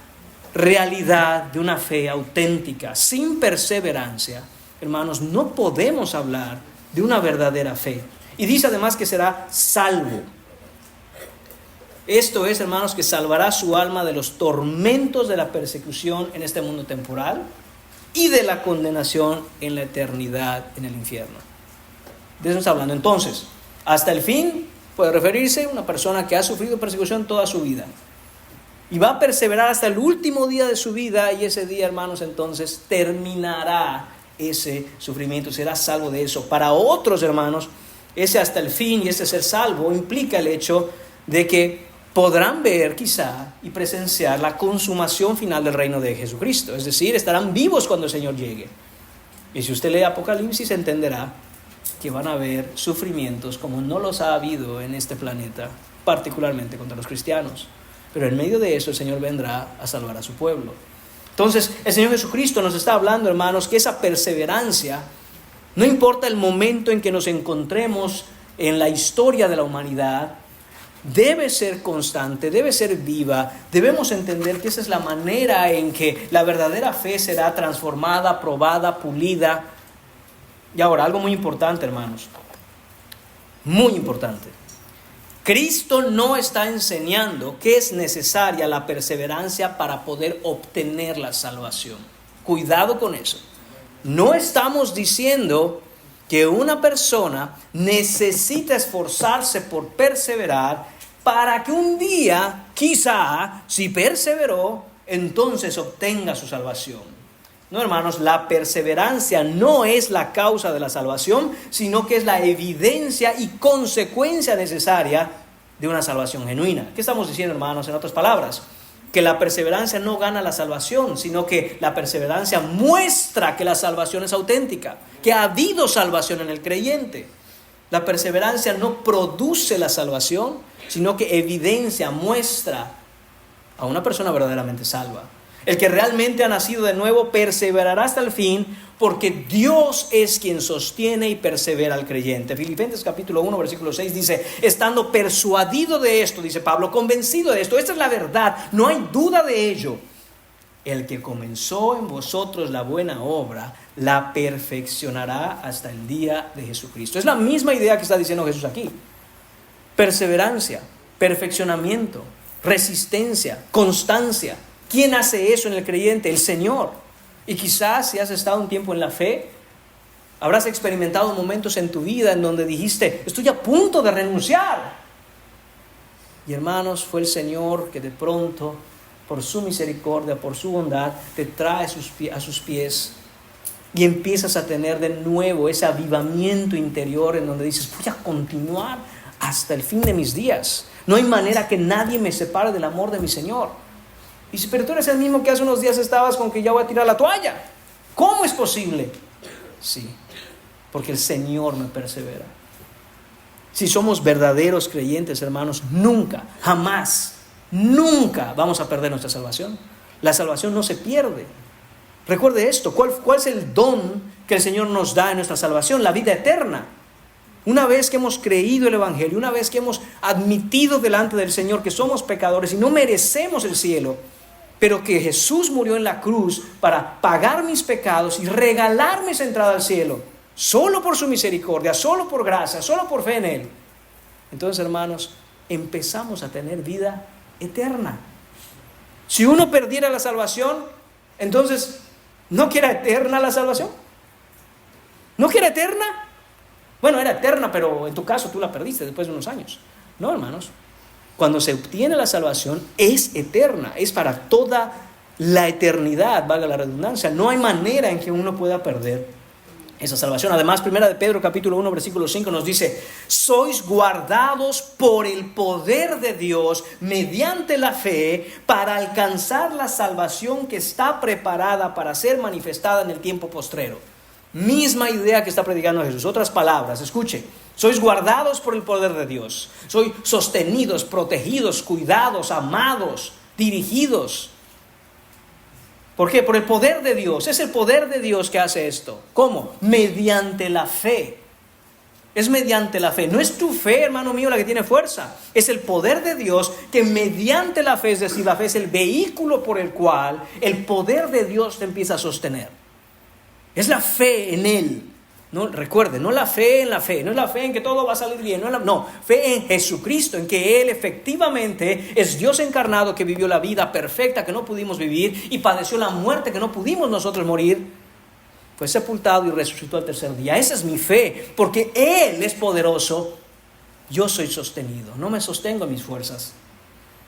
realidad de una fe auténtica. Sin perseverancia, hermanos, no podemos hablar de una verdadera fe. Y dice además que será salvo. Esto es, hermanos, que salvará su alma de los tormentos de la persecución en este mundo temporal y de la condenación en la eternidad en el infierno. De eso está hablando. Entonces, hasta el fin puede referirse a una persona que ha sufrido persecución toda su vida y va a perseverar hasta el último día de su vida, y ese día, hermanos, entonces terminará ese sufrimiento, será salvo de eso. Para otros, hermanos, ese hasta el fin y ese ser salvo implica el hecho de que podrán ver quizá y presenciar la consumación final del reino de Jesucristo. Es decir, estarán vivos cuando el Señor llegue. Y si usted lee Apocalipsis, entenderá que van a haber sufrimientos como no los ha habido en este planeta, particularmente contra los cristianos. Pero en medio de eso el Señor vendrá a salvar a su pueblo. Entonces, el Señor Jesucristo nos está hablando, hermanos, que esa perseverancia, no importa el momento en que nos encontremos en la historia de la humanidad, debe ser constante, debe ser viva. Debemos entender que esa es la manera en que la verdadera fe será transformada, probada, pulida. Y ahora, algo muy importante, hermanos, muy importante. Cristo no está enseñando que es necesaria la perseverancia para poder obtener la salvación. Cuidado con eso. No estamos diciendo que una persona necesita esforzarse por perseverar para que un día, quizá, si perseveró, entonces obtenga su salvación. No, hermanos, la perseverancia no es la causa de la salvación, sino que es la evidencia y consecuencia necesaria de una salvación genuina. ¿Qué estamos diciendo, hermanos? En otras palabras, que la perseverancia no gana la salvación, sino que la perseverancia muestra que la salvación es auténtica, que ha habido salvación en el creyente. La perseverancia no produce la salvación, sino que evidencia, muestra a una persona verdaderamente salva. El que realmente ha nacido de nuevo perseverará hasta el fin, porque Dios es quien sostiene y persevera al creyente. Filipenses capítulo 1, versículo 6 dice: estando persuadido de esto, dice Pablo, convencido de esto, esta es la verdad, no hay duda de ello. El que comenzó en vosotros la buena obra, la perfeccionará hasta el día de Jesucristo. Es la misma idea que está diciendo Jesús aquí. Perseverancia, perfeccionamiento, resistencia, constancia. ¿Quién hace eso en el creyente? El Señor. Y quizás si has estado un tiempo en la fe, habrás experimentado momentos en tu vida en donde dijiste: estoy a punto de renunciar. Y hermanos, fue el Señor que de pronto, por su misericordia, por su bondad, te trae a sus pies y empiezas a tener de nuevo ese avivamiento interior en donde dices: voy a continuar hasta el fin de mis días. No hay manera que nadie me separe del amor de mi Señor. Dice: pero tú eres el mismo que hace unos días estabas con que ya voy a tirar la toalla. ¿Cómo es posible? Sí, porque el Señor me persevera. Si somos verdaderos creyentes, hermanos, nunca, jamás, nunca vamos a perder nuestra salvación. La salvación no se pierde. Recuerde esto: ¿cuál es el don que el Señor nos da en nuestra salvación? La vida eterna. Una vez que hemos creído el Evangelio, una vez que hemos admitido delante del Señor que somos pecadores y no merecemos el cielo, pero que Jesús murió en la cruz para pagar mis pecados y regalarme esa entrada al cielo, solo por su misericordia, solo por gracia, solo por fe en Él. Entonces, hermanos, empezamos a tener vida eterna. Si uno perdiera la salvación, entonces, ¿no quiere eterna la salvación? ¿No quiere eterna? Bueno, era eterna, pero en tu caso tú la perdiste después de unos años. No, hermanos. Cuando se obtiene la salvación, es eterna, es para toda la eternidad, valga la redundancia. No hay manera en que uno pueda perder esa salvación. Además, 1 de Pedro capítulo 1, versículo 5 nos dice: sois guardados por el poder de Dios mediante la fe para alcanzar la salvación que está preparada para ser manifestada en el tiempo postrero. Misma idea que está predicando Jesús. Otras palabras, escuche: sois guardados por el poder de Dios. Sois sostenidos, protegidos, cuidados, amados, dirigidos. ¿Por qué? Por el poder de Dios. Es el poder de Dios que hace esto. ¿Cómo? Mediante la fe. Es mediante la fe. No es tu fe, hermano mío, la que tiene fuerza. Es el poder de Dios que mediante la fe, es decir, la fe es el vehículo por el cual el poder de Dios te empieza a sostener. Es la fe en Él. No, recuerde, no la fe en la fe, no es la fe en que todo va a salir bien, no, fe en Jesucristo, en que Él efectivamente es Dios encarnado, que vivió la vida perfecta que no pudimos vivir y padeció la muerte que no pudimos nosotros morir. Fue sepultado y resucitó al tercer día. Esa es mi fe, porque Él es poderoso. Yo soy sostenido, no me sostengo en mis fuerzas.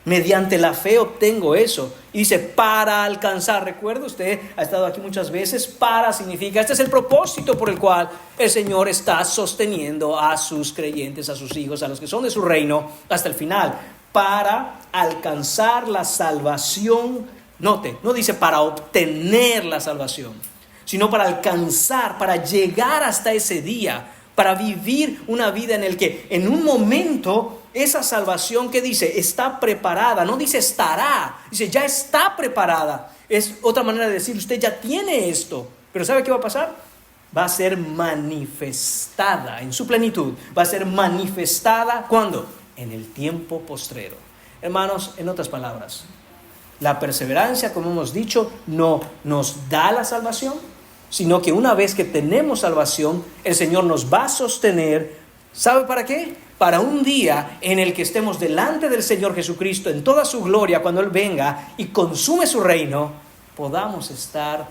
Mediante la fe obtengo eso. Y dice: para alcanzar. Recuerde, usted ha estado aquí muchas veces. Para significa, este es el propósito por el cual el Señor está sosteniendo a sus creyentes, a sus hijos, a los que son de su reino, hasta el final. Para alcanzar la salvación. Note, no dice para obtener la salvación, sino para alcanzar, para llegar hasta ese día, para vivir una vida en el que en un momento esa salvación, que dice, está preparada, no dice estará, dice ya está preparada. Es otra manera de decir: usted ya tiene esto, pero ¿sabe qué va a pasar? Va a ser manifestada en su plenitud. Va a ser manifestada, ¿cuándo? En el tiempo postrero. Hermanos, en otras palabras, la perseverancia, como hemos dicho, no nos da la salvación, sino que una vez que tenemos salvación, el Señor nos va a sostener. ¿Sabe para qué? Para un día en el que estemos delante del Señor Jesucristo en toda su gloria, cuando Él venga y consume su reino, podamos estar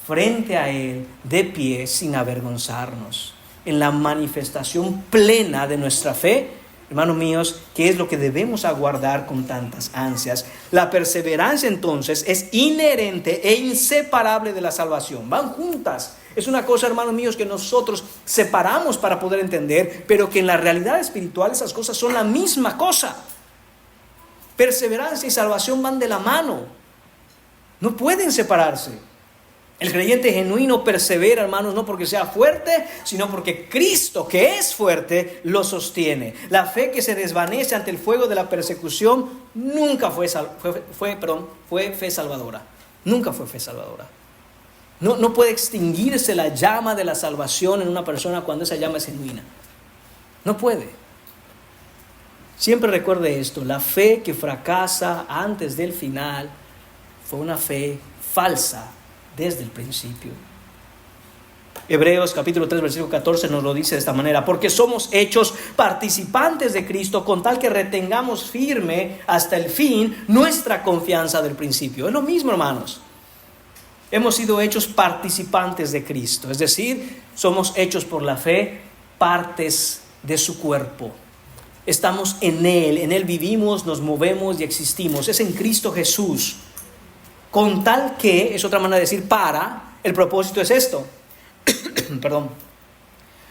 frente a Él de pie sin avergonzarnos, en la manifestación plena de nuestra fe, hermanos míos, que es lo que debemos aguardar con tantas ansias. La perseverancia entonces es inherente e inseparable de la salvación. Van juntas. Es una cosa, hermanos míos, que nosotros separamos para poder entender, pero que en la realidad espiritual esas cosas son la misma cosa. Perseverancia y salvación van de la mano. No pueden separarse. El creyente genuino persevera, hermanos, no porque sea fuerte, sino porque Cristo, que es fuerte, lo sostiene. La fe que se desvanece ante el fuego de la persecución nunca fue fe salvadora. Nunca fue fe salvadora. No puede extinguirse la llama de la salvación en una persona cuando esa llama es genuina. No puede. Siempre recuerde esto, la fe que fracasa antes del final fue una fe falsa desde el principio. Hebreos capítulo 3 versículo 14 nos lo dice de esta manera: porque somos hechos participantes de Cristo con tal que retengamos firme hasta el fin nuestra confianza del principio. Es lo mismo, hermanos. Hemos sido hechos participantes de Cristo, es decir, somos hechos por la fe partes de su cuerpo. Estamos en Él vivimos, nos movemos y existimos. Es en Cristo Jesús. Con tal que, es otra manera de decir para, el propósito es esto. Perdón.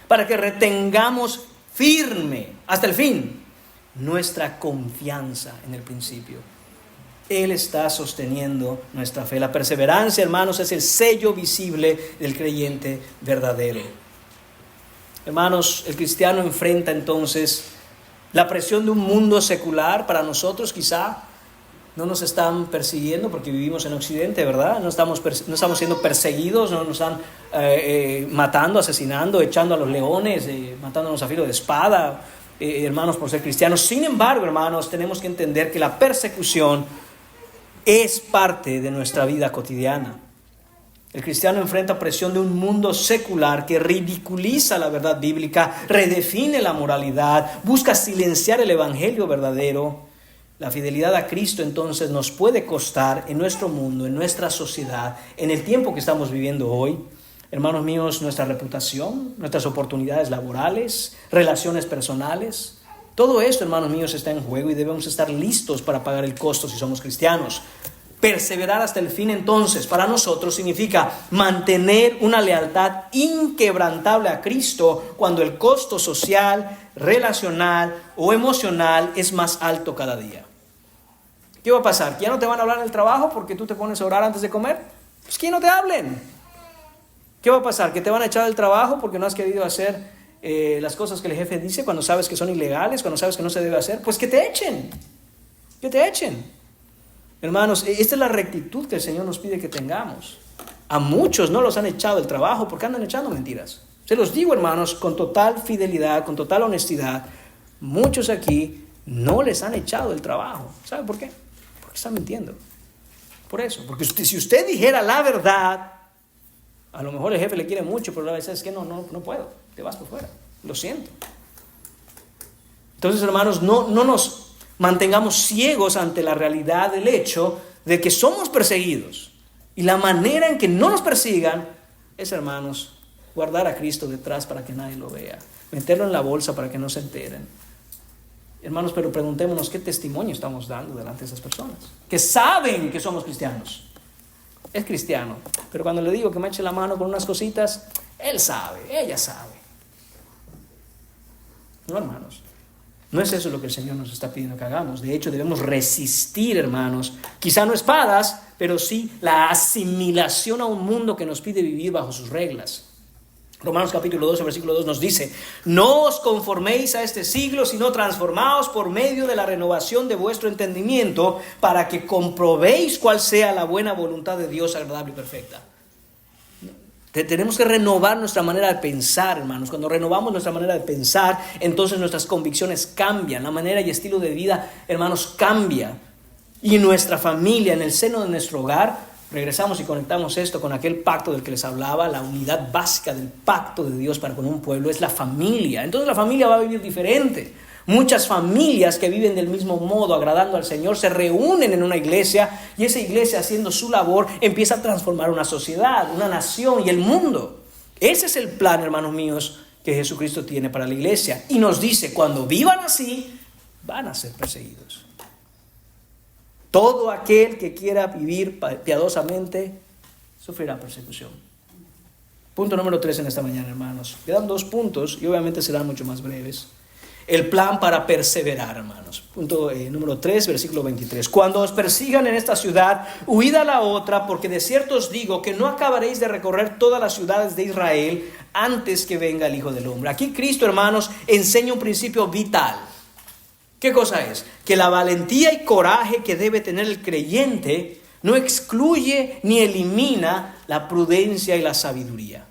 Para que retengamos firme hasta el fin nuestra confianza en el principio. Él está sosteniendo nuestra fe. La perseverancia, hermanos, es el sello visible del creyente verdadero. Hermanos, el cristiano enfrenta entonces la presión de un mundo secular. Para nosotros quizá no nos están persiguiendo porque vivimos en Occidente, ¿verdad? No estamos siendo perseguidos, no nos están matando, asesinando, echando a los leones, matándonos a filo de espada, hermanos, por ser cristianos. Sin embargo, hermanos, tenemos que entender que la persecución es parte de nuestra vida cotidiana. El cristiano enfrenta presión de un mundo secular que ridiculiza la verdad bíblica, redefine la moralidad, busca silenciar el evangelio verdadero. La fidelidad a Cristo entonces nos puede costar en nuestro mundo, en nuestra sociedad, en el tiempo que estamos viviendo hoy. Hermanos míos, nuestra reputación, nuestras oportunidades laborales, relaciones personales, todo esto, hermanos míos, está en juego y debemos estar listos para pagar el costo si somos cristianos. Perseverar hasta el fin entonces para nosotros significa mantener una lealtad inquebrantable a Cristo cuando el costo social, relacional o emocional es más alto cada día. ¿Qué va a pasar? ¿Que ya no te van a hablar en el trabajo porque tú te pones a orar antes de comer? Pues que no te hablen. ¿Qué va a pasar? ¿Que te van a echar del trabajo porque no has querido hacer las cosas que el jefe dice cuando sabes que son ilegales, cuando sabes que no se debe hacer? Pues que te echen. Que te echen. Hermanos, esta es la rectitud que el Señor nos pide que tengamos. A muchos no los han echado del trabajo porque andan echando mentiras. Se los digo, hermanos, con total fidelidad, con total honestidad. Muchos aquí no les han echado del trabajo. ¿Sabe por qué? Porque están mintiendo. Por eso. Porque si usted dijera la verdad, a lo mejor el jefe le quiere mucho, pero la verdad es que no puedo. Te vas por fuera. Lo siento. Entonces, hermanos, no nos mantengamos ciegos ante la realidad del hecho de que somos perseguidos. Y la manera en que no nos persigan es, hermanos, guardar a Cristo detrás para que nadie lo vea. Meterlo en la bolsa para que no se enteren. Hermanos, pero preguntémonos qué testimonio estamos dando delante de esas personas que saben que somos cristianos. Es cristiano, pero cuando le digo que me eche la mano con unas cositas, él sabe, ella sabe. No, hermanos. No es eso lo que el Señor nos está pidiendo que hagamos. De hecho, debemos resistir, hermanos, quizá no espadas, pero sí la asimilación a un mundo que nos pide vivir bajo sus reglas. Romanos capítulo 12, versículo 2 nos dice: no os conforméis a este siglo, sino transformaos por medio de la renovación de vuestro entendimiento, para que comprobéis cuál sea la buena voluntad de Dios, agradable y perfecta. Tenemos que renovar nuestra manera de pensar, hermanos. Cuando renovamos nuestra manera de pensar, entonces nuestras convicciones cambian. La manera y estilo de vida, hermanos, cambia. Y nuestra familia, en el seno de nuestro hogar, regresamos y conectamos esto con aquel pacto del que les hablaba. La unidad básica del pacto de Dios para con un pueblo es la familia. Entonces la familia va a vivir diferente. Muchas familias que viven del mismo modo, agradando al Señor, se reúnen en una iglesia y esa iglesia, haciendo su labor, empieza a transformar una sociedad, una nación y el mundo. Ese es el plan, hermanos míos, que Jesucristo tiene para la iglesia. Y nos dice, cuando vivan así, van a ser perseguidos. Todo aquel que quiera vivir piadosamente sufrirá persecución. Punto número 3 en esta mañana, hermanos. Quedan 2 puntos y obviamente serán mucho más breves. El plan para perseverar, hermanos. Punto número 3, versículo 23. Cuando os persigan en esta ciudad, huid a la otra, porque de cierto os digo que no acabaréis de recorrer todas las ciudades de Israel antes que venga el Hijo del Hombre. Aquí Cristo, hermanos, enseña un principio vital. ¿Qué cosa es? Que la valentía y coraje que debe tener el creyente no excluye ni elimina la prudencia y la sabiduría.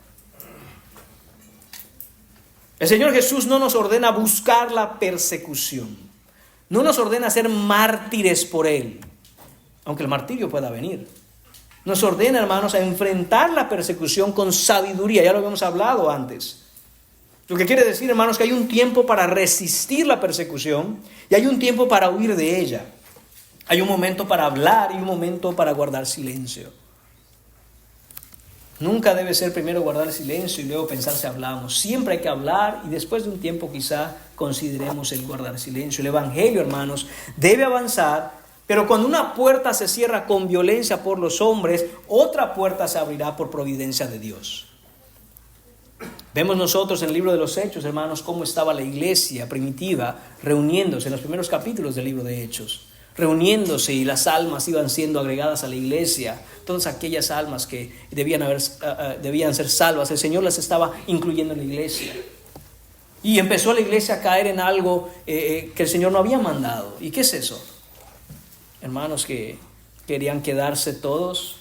El Señor Jesús no nos ordena buscar la persecución, no nos ordena ser mártires por Él, aunque el martirio pueda venir. Nos ordena, hermanos, a enfrentar la persecución con sabiduría, ya lo habíamos hablado antes. Lo que quiere decir, hermanos, que hay un tiempo para resistir la persecución y hay un tiempo para huir de ella. Hay un momento para hablar y un momento para guardar silencio. Nunca debe ser primero guardar silencio y luego pensar si hablamos. Siempre hay que hablar y después de un tiempo quizá consideremos el guardar silencio. El evangelio, hermanos, debe avanzar, pero cuando una puerta se cierra con violencia por los hombres, otra puerta se abrirá por providencia de Dios. Vemos nosotros en el libro de los Hechos, hermanos, cómo estaba la iglesia primitiva reuniéndose en los primeros capítulos del libro de Hechos. Reuniéndose y las almas iban siendo agregadas a la iglesia. Todas aquellas almas que debían ser salvas, el Señor las estaba incluyendo en la iglesia. Y empezó la iglesia a caer en algo que el Señor no había mandado. ¿Y qué es eso? Hermanos que querían quedarse todos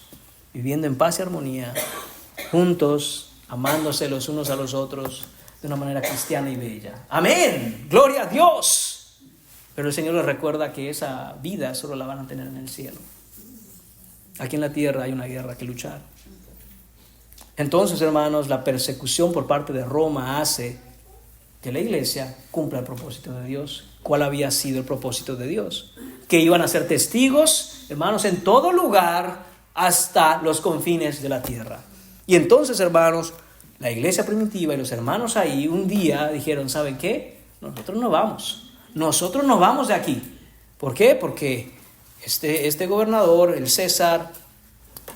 viviendo en paz y armonía, juntos, amándose los unos a los otros de una manera cristiana y bella. ¡Amén! ¡Gloria a Dios! Pero el Señor les recuerda que esa vida solo la van a tener en el cielo. Aquí en la tierra hay una guerra que luchar. Entonces, hermanos, la persecución por parte de Roma hace que la iglesia cumpla el propósito de Dios. ¿Cuál había sido el propósito de Dios? Que iban a ser testigos, hermanos, en todo lugar hasta los confines de la tierra. Y entonces, hermanos, la iglesia primitiva y los hermanos ahí un día dijeron, ¿saben qué? Nosotros no vamos de aquí. ¿Por qué? Porque este gobernador, el César,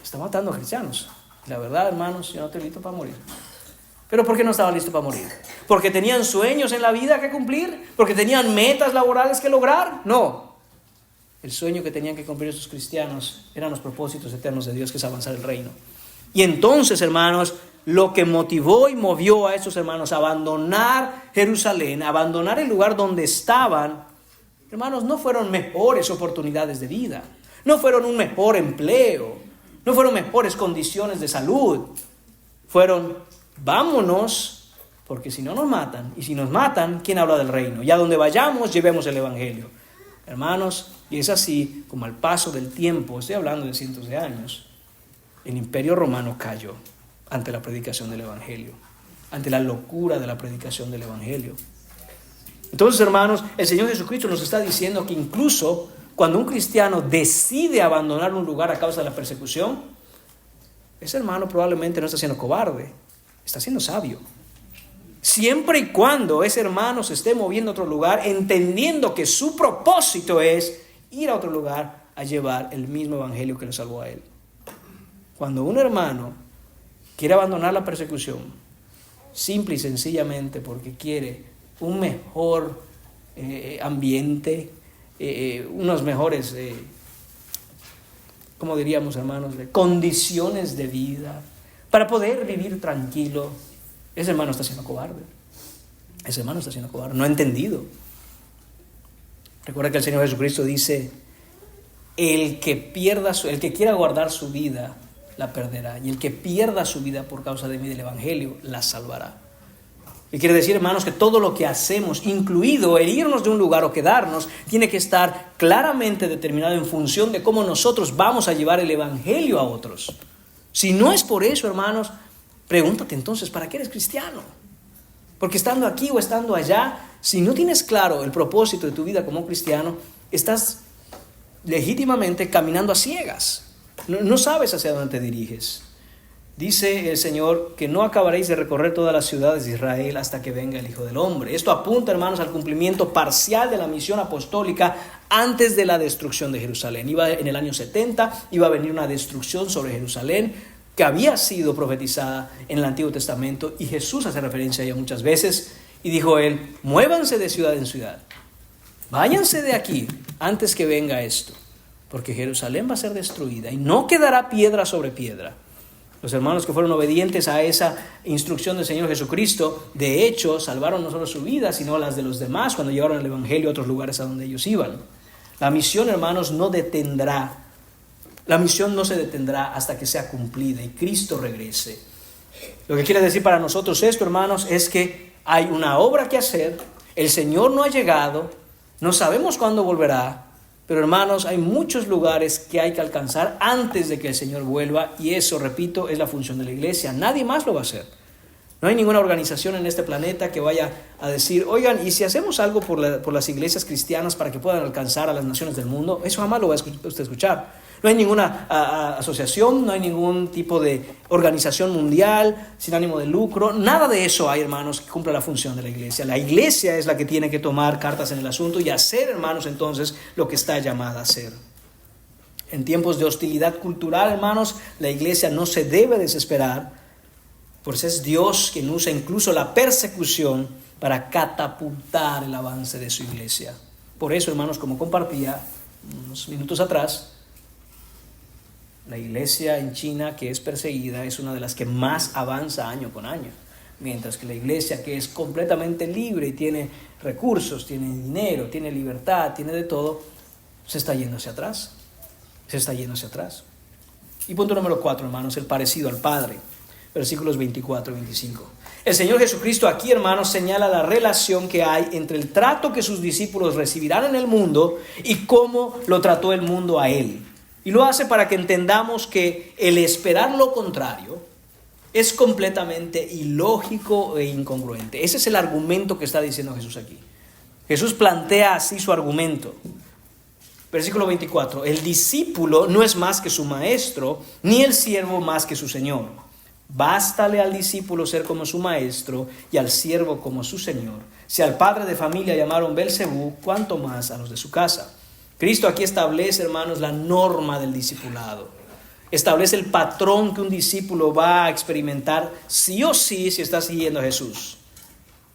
está matando a cristianos. La verdad, hermanos, yo no estoy listo para morir. ¿Pero por qué no estaba listo para morir? ¿Porque tenían sueños en la vida que cumplir? ¿Porque tenían metas laborales que lograr? No. El sueño que tenían que cumplir estos cristianos eran los propósitos eternos de Dios, que es avanzar el reino. Y entonces, hermanos, lo que motivó y movió a estos hermanos a abandonar Jerusalén, a abandonar el lugar donde estaban, hermanos, no fueron mejores oportunidades de vida, no fueron un mejor empleo, no fueron mejores condiciones de salud. Fueron, vámonos, porque si no nos matan, y si nos matan, ¿quién habla del reino? Y a donde vayamos, llevemos el evangelio. Hermanos, y es así como al paso del tiempo, estoy hablando de cientos de años, el imperio romano cayó ante la predicación del evangelio, ante la locura de la predicación del evangelio. Entonces, hermanos, el Señor Jesucristo nos está diciendo que incluso cuando un cristiano decide abandonar un lugar a causa de la persecución, ese hermano probablemente no está siendo cobarde, está siendo sabio. Siempre y cuando ese hermano se esté moviendo a otro lugar, entendiendo que su propósito es ir a otro lugar a llevar el mismo evangelio que lo salvó a él. Cuando un hermano quiere abandonar la persecución, simple y sencillamente porque quiere un mejor ambiente, unos mejores, como diríamos, hermanos, condiciones de vida, para poder vivir tranquilo, ese hermano está siendo cobarde. Ese hermano está siendo cobarde, no ha entendido. Recuerda que el Señor Jesucristo dice, el que quiera guardar su vida, la perderá. Y el que pierda su vida por causa de mí, del evangelio, la salvará. Y quiere decir, hermanos, que todo lo que hacemos, incluido el irnos de un lugar o quedarnos, tiene que estar claramente determinado en función de cómo nosotros vamos a llevar el evangelio a otros. Si no es por eso, hermanos, pregúntate entonces, ¿para qué eres cristiano? Porque estando aquí o estando allá, si no tienes claro el propósito de tu vida como cristiano, estás legítimamente caminando a ciegas. No sabes hacia dónde te diriges. Dice el Señor que no acabaréis de recorrer todas las ciudades de Israel hasta que venga el Hijo del Hombre. Esto apunta, hermanos, al cumplimiento parcial de la misión apostólica antes de la destrucción de Jerusalén. En el año 70 iba a venir una destrucción sobre Jerusalén que había sido profetizada en el Antiguo Testamento, y Jesús hace referencia a ella muchas veces, y dijo él, muévanse de ciudad en ciudad, váyanse de aquí antes que venga esto, porque Jerusalén va a ser destruida y no quedará piedra sobre piedra. Los hermanos que fueron obedientes a esa instrucción del Señor Jesucristo, de hecho, salvaron no solo su vida, sino las de los demás cuando llevaron el evangelio a otros lugares a donde ellos iban. La misión, hermanos, no detendrá La misión no se detendrá hasta que sea cumplida y Cristo regrese. Lo que quiere decir para nosotros esto, hermanos, es que hay una obra que hacer. El Señor no ha llegado, no sabemos cuándo volverá, pero hermanos, hay muchos lugares que hay que alcanzar antes de que el Señor vuelva, y eso, repito, es la función de la iglesia. Nadie más lo va a hacer. No hay ninguna organización en este planeta que vaya a decir, oigan, ¿y si hacemos algo por las iglesias cristianas para que puedan alcanzar a las naciones del mundo? Eso jamás lo va a usted escuchar. No hay ninguna asociación, no hay ningún tipo de organización mundial sin ánimo de lucro. Nada de eso hay, hermanos, que cumpla la función de la iglesia. La iglesia es la que tiene que tomar cartas en el asunto y hacer, hermanos, entonces lo que está llamada a hacer. En tiempos de hostilidad cultural, hermanos, la iglesia no se debe desesperar, pues es Dios quien usa incluso la persecución para catapultar el avance de su iglesia. Por eso, hermanos, como compartía unos minutos atrás, la iglesia en China que es perseguida es una de las que más avanza año con año, mientras que la iglesia que es completamente libre y tiene recursos, tiene dinero, tiene libertad, tiene de todo, se está yendo hacia atrás. Se está yendo hacia atrás. Y punto número 4, hermanos, el parecido al Padre. Versículos 24 y 25. El Señor Jesucristo aquí, hermanos, señala la relación que hay entre el trato que sus discípulos recibirán en el mundo y cómo lo trató el mundo a Él. Y lo hace para que entendamos que el esperar lo contrario es completamente ilógico e incongruente. Ese es el argumento que está diciendo Jesús aquí. Jesús plantea así su argumento. Versículo 24. El discípulo no es más que su maestro, ni el siervo más que su señor. Bástale al discípulo ser como su maestro y al siervo como su señor. Si al padre de familia llamaron Belcebú, cuánto más a los de su casa. Cristo aquí establece, hermanos, la norma del discipulado. Establece el patrón que un discípulo va a experimentar sí o sí si está siguiendo a Jesús.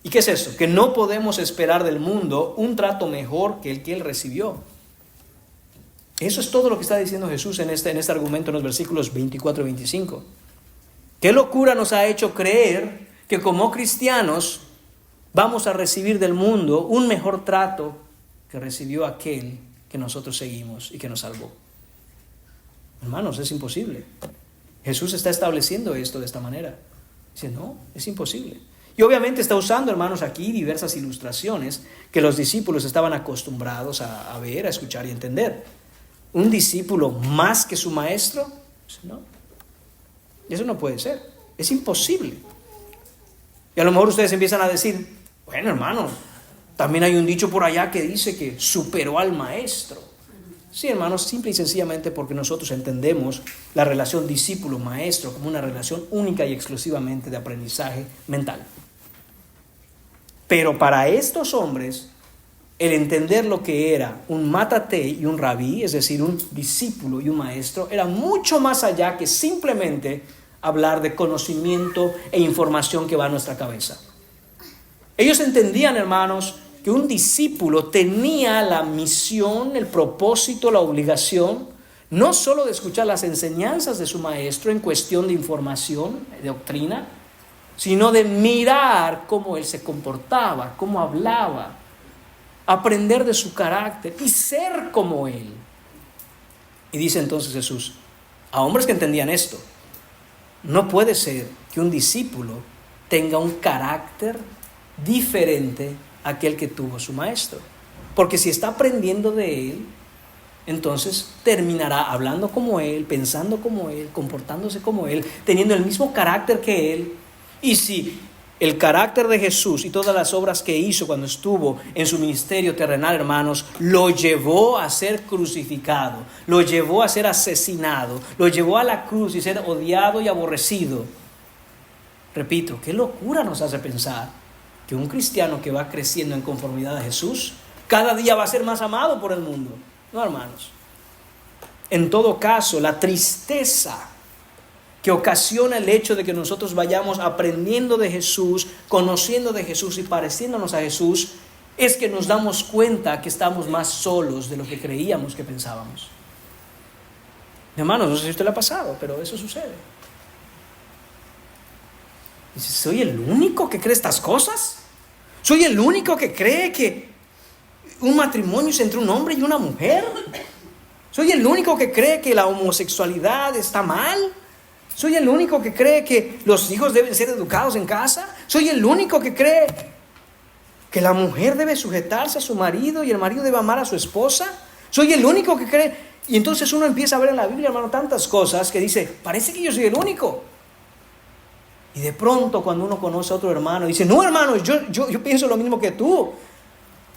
¿Y qué es esto? Que no podemos esperar del mundo un trato mejor que el que Él recibió. Eso es todo lo que está diciendo Jesús en este argumento en los versículos 24 y 25. ¿Qué locura nos ha hecho creer que como cristianos vamos a recibir del mundo un mejor trato que recibió aquel que nosotros seguimos y que nos salvó? Hermanos, es imposible. Jesús está estableciendo esto de esta manera. Dice, no, es imposible. Y obviamente está usando, hermanos, aquí diversas ilustraciones que los discípulos estaban acostumbrados a ver, a escuchar y entender. ¿Un discípulo más que su maestro? No, eso no puede ser. Es imposible. Y a lo mejor ustedes empiezan a decir, bueno, hermanos, también hay un dicho por allá que dice que superó al maestro. Sí, hermanos, simple y sencillamente porque nosotros entendemos la relación discípulo-maestro como una relación única y exclusivamente de aprendizaje mental. Pero para estos hombres, el entender lo que era un matatei y un rabí, es decir, un discípulo y un maestro, era mucho más allá que simplemente hablar de conocimiento e información que va a nuestra cabeza. Ellos entendían, hermanos, que un discípulo tenía la misión, el propósito, la obligación, no solo de escuchar las enseñanzas de su maestro en cuestión de información, de doctrina, sino de mirar cómo él se comportaba, cómo hablaba, aprender de su carácter y ser como él. Y dice entonces Jesús, a hombres que entendían esto, no puede ser que un discípulo tenga un carácter diferente a aquel que tuvo su maestro. Porque si está aprendiendo de él, entonces terminará hablando como él, pensando como él, comportándose como él, teniendo el mismo carácter que él. Y si el carácter de Jesús y todas las obras que hizo cuando estuvo en su ministerio terrenal, hermanos, lo llevó a ser crucificado, lo llevó a ser asesinado, lo llevó a la cruz y ser odiado y aborrecido. Repito, qué locura nos hace pensar que un cristiano que va creciendo en conformidad a Jesús, cada día va a ser más amado por el mundo. No, hermanos. En todo caso, la tristeza que ocasiona el hecho de que nosotros vayamos aprendiendo de Jesús, conociendo de Jesús y pareciéndonos a Jesús, es que nos damos cuenta que estamos más solos de lo que creíamos que pensábamos. Hermanos, no sé si a usted le ha pasado, pero eso sucede. Dice, ¿soy el único que cree estas cosas? ¿Soy el único que cree que un matrimonio es entre un hombre y una mujer? ¿Soy el único que cree que la homosexualidad está mal? ¿Soy el único que cree que los hijos deben ser educados en casa? ¿Soy el único que cree que la mujer debe sujetarse a su marido y el marido debe amar a su esposa? ¿Soy el único que cree? Y entonces uno empieza a ver en la Biblia, hermano, tantas cosas que dice, parece que yo soy el único. Y de pronto cuando uno conoce a otro hermano, dice, no hermano, yo pienso lo mismo que tú.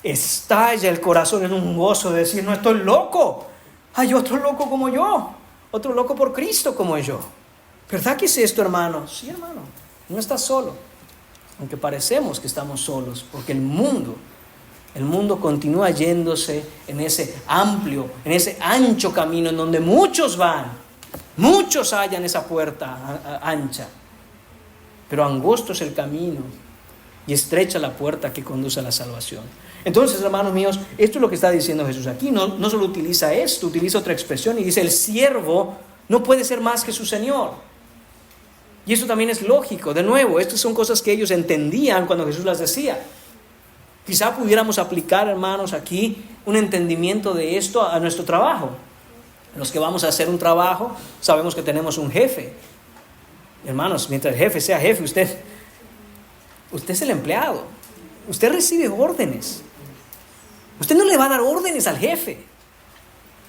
Estalla el corazón en un gozo de decir, no estoy loco. Hay otro loco como yo, otro loco por Cristo como yo. ¿Verdad que es esto, hermano? Sí, hermano, no estás solo. Aunque parecemos que estamos solos, porque el mundo continúa yéndose en ese amplio, en ese ancho camino en donde muchos van, muchos hallan esa puerta ancha, pero angosto es el camino y estrecha la puerta que conduce a la salvación. Entonces, hermanos míos, esto es lo que está diciendo Jesús aquí. No solo utiliza esto, utiliza otra expresión y dice, el siervo no puede ser más que su Señor. Y eso también es lógico. De nuevo, estas son cosas que ellos entendían cuando Jesús las decía. Quizá pudiéramos aplicar, hermanos, aquí un entendimiento de esto a nuestro trabajo. Los que vamos a hacer un trabajo, sabemos que tenemos un jefe. Hermanos, mientras el jefe sea jefe, usted es el empleado. Usted recibe órdenes. Usted no le va a dar órdenes al jefe.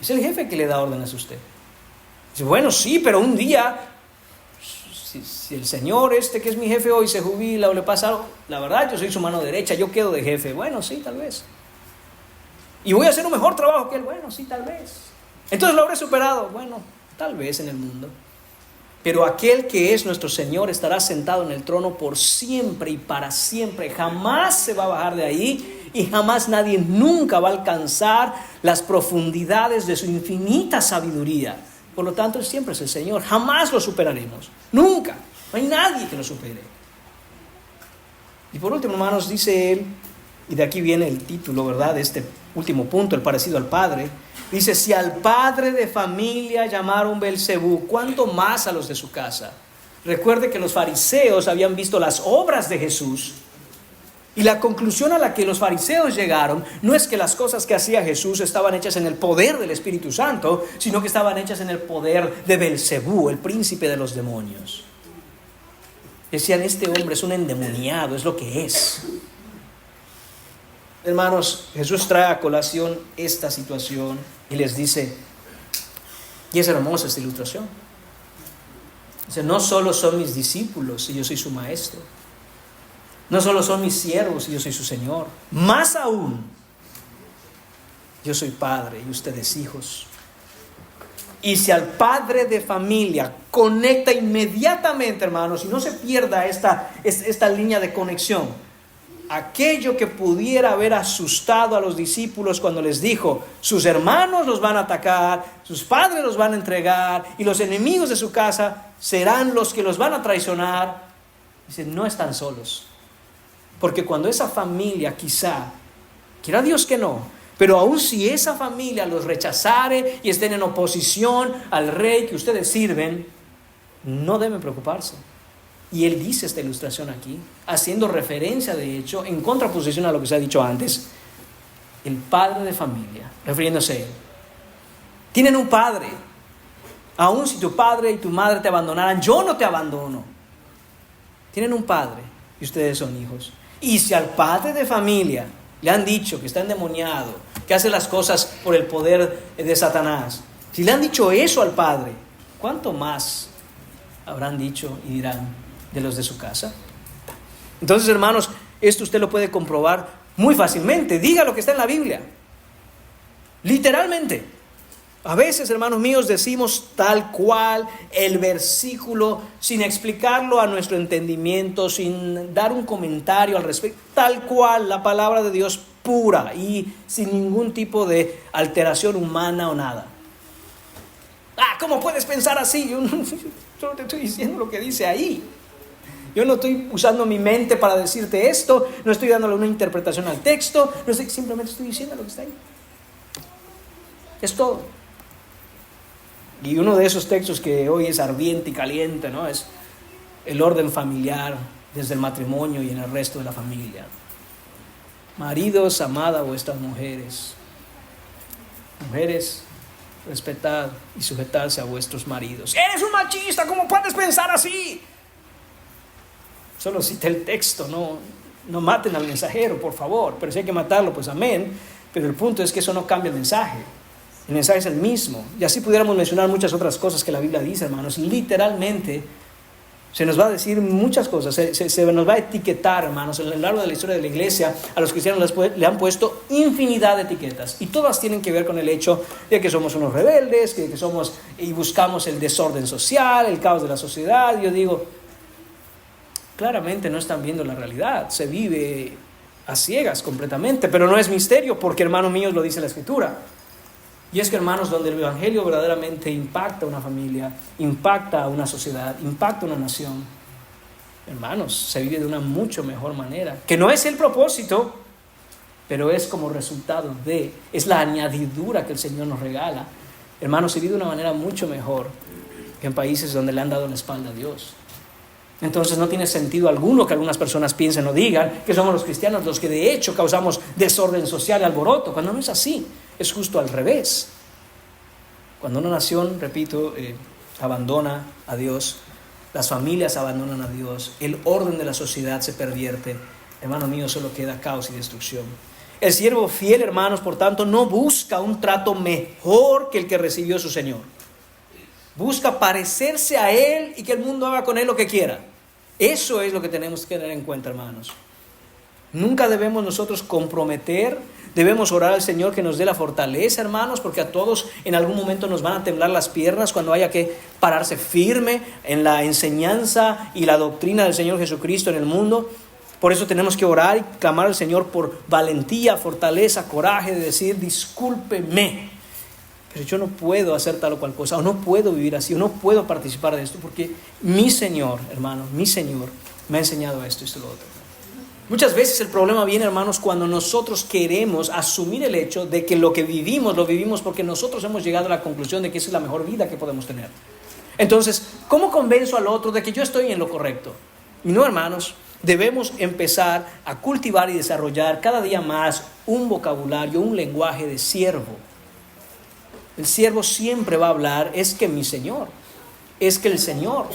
Es el jefe que le da órdenes a usted. Dice, bueno, sí, pero un día, si el señor que es mi jefe hoy se jubila o le pasa algo, la verdad yo soy su mano derecha, yo quedo de jefe. Bueno, sí, tal vez. Y voy a hacer un mejor trabajo que él. Bueno, sí, tal vez. Entonces lo habré superado. Bueno, tal vez en el mundo. Pero aquel que es nuestro Señor estará sentado en el trono por siempre y para siempre. Jamás se va a bajar de ahí y jamás nadie nunca va a alcanzar las profundidades de su infinita sabiduría. Por lo tanto, Él siempre es el Señor. Jamás lo superaremos. Nunca. No hay nadie que lo supere. Y por último, hermanos, dice Él, y de aquí viene el título, ¿verdad?, de este último punto, el parecido al Padre. Dice, si al padre de familia llamaron Belcebú, ¿cuánto más a los de su casa? Recuerde que los fariseos habían visto las obras de Jesús. Y la conclusión a la que los fariseos llegaron no es que las cosas que hacía Jesús estaban hechas en el poder del Espíritu Santo, sino que estaban hechas en el poder de Belcebú, el príncipe de los demonios. Decían, este hombre es un endemoniado, es lo que es. Hermanos, Jesús trae a colación esta situación y les dice, y es hermosa esta ilustración. Dice, no solo son mis discípulos y yo soy su maestro. No solo son mis siervos y yo soy su Señor. Más aún, yo soy padre y ustedes hijos. Y si al padre de familia conecta inmediatamente, hermanos, y no se pierda esta línea de conexión, aquello que pudiera haber asustado a los discípulos cuando les dijo, sus hermanos los van a atacar, sus padres los van a entregar y los enemigos de su casa serán los que los van a traicionar. Dice, no están solos. Porque cuando esa familia quizá, quiera Dios que no, pero aun si esa familia los rechazare y estén en oposición al rey que ustedes sirven, no deben preocuparse. Y él dice esta ilustración aquí, haciendo referencia de hecho, en contraposición a lo que se ha dicho antes, el padre de familia, refiriéndose a él. Tienen un padre. Aun si tu padre y tu madre te abandonaran, yo no te abandono. Tienen un padre y ustedes son hijos. Y si al padre de familia le han dicho que está endemoniado, que hace las cosas por el poder de Satanás, si le han dicho eso al padre, ¿cuánto más habrán dicho y dirán de los de su casa? Entonces, hermanos, esto usted lo puede comprobar muy fácilmente. Diga lo que está en la Biblia. Literalmente. A veces, hermanos míos, decimos tal cual el versículo sin explicarlo a nuestro entendimiento, sin dar un comentario al respecto. Tal cual la palabra de Dios pura y sin ningún tipo de alteración humana o nada. ¿Cómo puedes pensar así? Yo no te estoy diciendo lo que dice ahí. Yo no estoy usando mi mente para decirte esto, no estoy dándole una interpretación al texto, simplemente estoy diciendo lo que está ahí. Es todo. Y uno de esos textos que hoy es ardiente y caliente, ¿no?, es el orden familiar desde el matrimonio y en el resto de la familia. Maridos, amad a vuestras mujeres. Mujeres, respetad y sujetarse a vuestros maridos. ¡Eres un machista! ¿Cómo puedes pensar así? Solo cita el texto, no maten al mensajero, por favor. Pero si hay que matarlo, pues amén. Pero el punto es que eso no cambia el mensaje. El mensaje es el mismo. Y así pudiéramos mencionar muchas otras cosas que la Biblia dice, hermanos. Literalmente se nos va a decir muchas cosas, se nos va a etiquetar, hermanos. En lo largo de la historia de la iglesia, a los cristianos le han puesto infinidad de etiquetas. Y todas tienen que ver con el hecho de que somos unos rebeldes, que somos y buscamos el desorden social, el caos de la sociedad. Yo digo, claramente no están viendo la realidad. Se vive a ciegas completamente, pero no es misterio porque, hermanos míos, lo dice la Escritura. Y es que, hermanos, donde el evangelio verdaderamente impacta a una familia, impacta a una sociedad, impacta a una nación, hermanos, se vive de una mucho mejor manera, que no es el propósito, pero es como resultado es la añadidura que el Señor nos regala. Hermanos, se vive de una manera mucho mejor que en países donde le han dado la espalda a Dios. Entonces no tiene sentido alguno que algunas personas piensen o digan que somos los cristianos los que de hecho causamos desorden social y alboroto, cuando no es así. Es justo al revés. Cuando una nación, repito, abandona a Dios, las familias abandonan a Dios, el orden de la sociedad se pervierte, hermano mío, solo queda caos y destrucción. El siervo fiel, hermanos, por tanto, no busca un trato mejor que el que recibió su Señor. Busca parecerse a Él y que el mundo haga con Él lo que quiera. Eso es lo que tenemos que tener en cuenta, hermanos. Nunca debemos nosotros comprometer, debemos orar al Señor que nos dé la fortaleza, hermanos, porque a todos en algún momento nos van a temblar las piernas cuando haya que pararse firme en la enseñanza y la doctrina del Señor Jesucristo en el mundo. Por eso tenemos que orar y clamar al Señor por valentía, fortaleza, coraje de decir, discúlpeme, pero yo no puedo hacer tal o cual cosa, o no puedo vivir así, o no puedo participar de esto, porque mi Señor, hermano, mi Señor me ha enseñado esto y lo otro. Muchas veces el problema viene, hermanos, cuando nosotros queremos asumir el hecho de que lo que vivimos, lo vivimos porque nosotros hemos llegado a la conclusión de que esa es la mejor vida que podemos tener. Entonces, ¿cómo convenzo al otro de que yo estoy en lo correcto? Y no, hermanos, debemos empezar a cultivar y desarrollar cada día más un vocabulario, un lenguaje de siervo. El siervo siempre va a hablar, es que mi Señor, es que el Señor,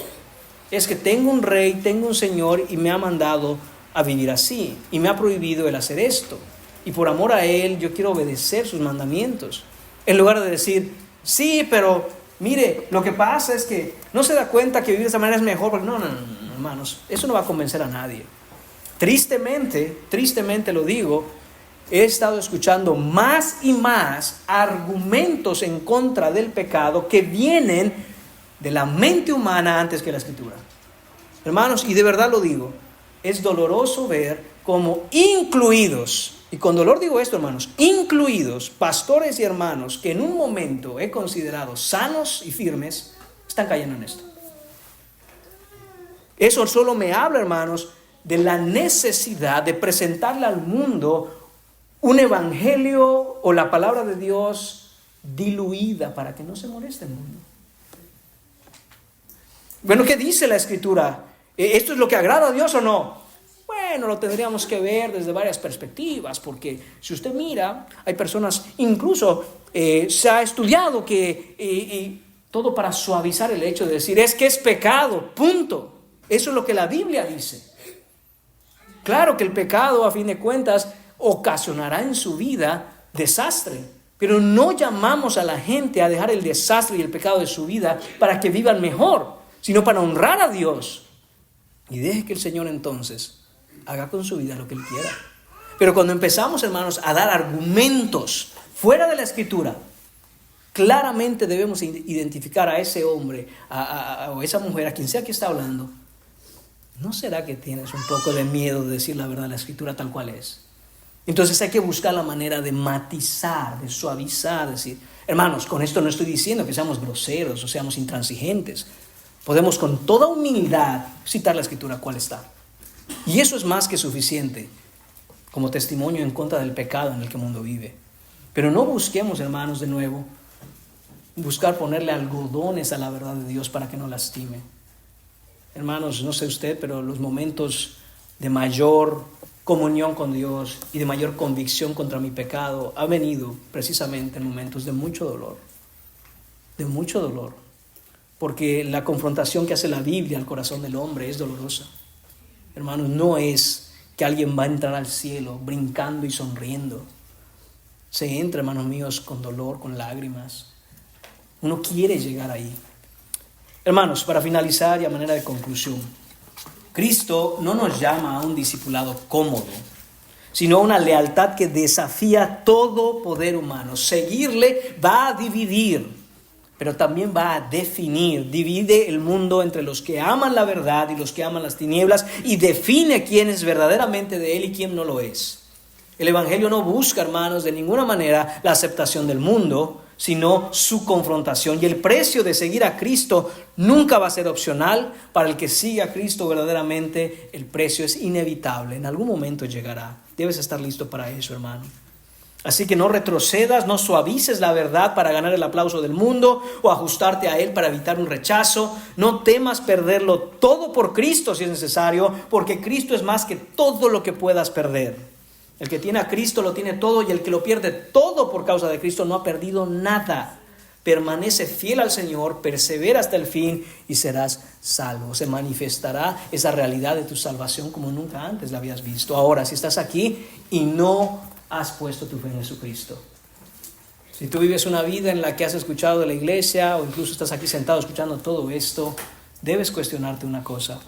es que tengo un rey, tengo un Señor y me ha mandado a vivir así y me ha prohibido el hacer esto. Y por amor a Él yo quiero obedecer sus mandamientos. En lugar de decir, sí, pero mire, lo que pasa es que no se da cuenta que vivir de esta manera es mejor. Porque no, hermanos, eso no va a convencer a nadie. Tristemente lo digo, he estado escuchando más y más argumentos en contra del pecado que vienen de la mente humana antes que la Escritura. Hermanos, y de verdad lo digo, es doloroso ver cómo incluidos, y con dolor digo esto, hermanos, incluidos pastores y hermanos que en un momento he considerado sanos y firmes, están cayendo en esto. Eso solo me habla, hermanos, de la necesidad de presentarle al mundo un evangelio o la palabra de Dios diluida para que no se moleste el mundo. Bueno, ¿qué dice la Escritura? ¿Esto es lo que agrada a Dios o no? Bueno, lo tendríamos que ver desde varias perspectivas, porque si usted mira, hay personas, incluso se ha estudiado que todo para suavizar el hecho de decir, es que es pecado, punto. Eso es lo que la Biblia dice. Claro que el pecado, a fin de cuentas, ocasionará en su vida desastre, pero no llamamos a la gente a dejar el desastre y el pecado de su vida para que vivan mejor, sino para honrar a Dios. Y deje que el Señor entonces haga con su vida lo que Él quiera. Pero cuando empezamos, hermanos, a dar argumentos fuera de la Escritura, claramente debemos identificar a ese hombre o esa mujer, a quien sea que está hablando. ¿No será que tienes un poco de miedo de decir la verdad de la Escritura tal cual es? Entonces hay que buscar la manera de matizar, de suavizar, decir, hermanos, con esto no estoy diciendo que seamos groseros o seamos intransigentes. Podemos con toda humildad citar la Escritura cuál está. Y eso es más que suficiente como testimonio en contra del pecado en el que el mundo vive. Pero no busquemos, hermanos, de nuevo, buscar ponerle algodones a la verdad de Dios para que no lastime. Hermanos, no sé usted, pero los momentos de mayor comunión con Dios y de mayor convicción contra mi pecado ha venido precisamente en momentos de mucho dolor. de mucho dolor, porque la confrontación que hace la Biblia al corazón del hombre es dolorosa. Hermanos, no es que alguien va a entrar al cielo brincando y sonriendo. Se entra, hermanos míos, con dolor, con lágrimas. Uno quiere llegar ahí. Hermanos, para finalizar y a manera de conclusión, Cristo no nos llama a un discipulado cómodo, sino a una lealtad que desafía todo poder humano. Seguirle va a dividir, pero también va a definir. Divide el mundo entre los que aman la verdad y los que aman las tinieblas, y define quién es verdaderamente de Él y quién no lo es. El Evangelio no busca, hermanos, de ninguna manera la aceptación del mundo, sino su confrontación. Y el precio de seguir a Cristo nunca va a ser opcional. Para el que sigue a Cristo verdaderamente, el precio es inevitable. En algún momento llegará. Debes estar listo para eso, hermano. Así que no retrocedas, no suavices la verdad para ganar el aplauso del mundo o ajustarte a él para evitar un rechazo. No temas perderlo todo por Cristo si es necesario, porque Cristo es más que todo lo que puedas perder. El que tiene a Cristo lo tiene todo, y el que lo pierde todo por causa de Cristo no ha perdido nada. Permanece fiel al Señor, persevera hasta el fin y serás salvo. Se manifestará esa realidad de tu salvación como nunca antes la habías visto. Ahora, si estás aquí y no has puesto tu fe en Jesucristo, si tú vives una vida en la que has escuchado de la iglesia o incluso estás aquí sentado escuchando todo esto, debes cuestionarte una cosa: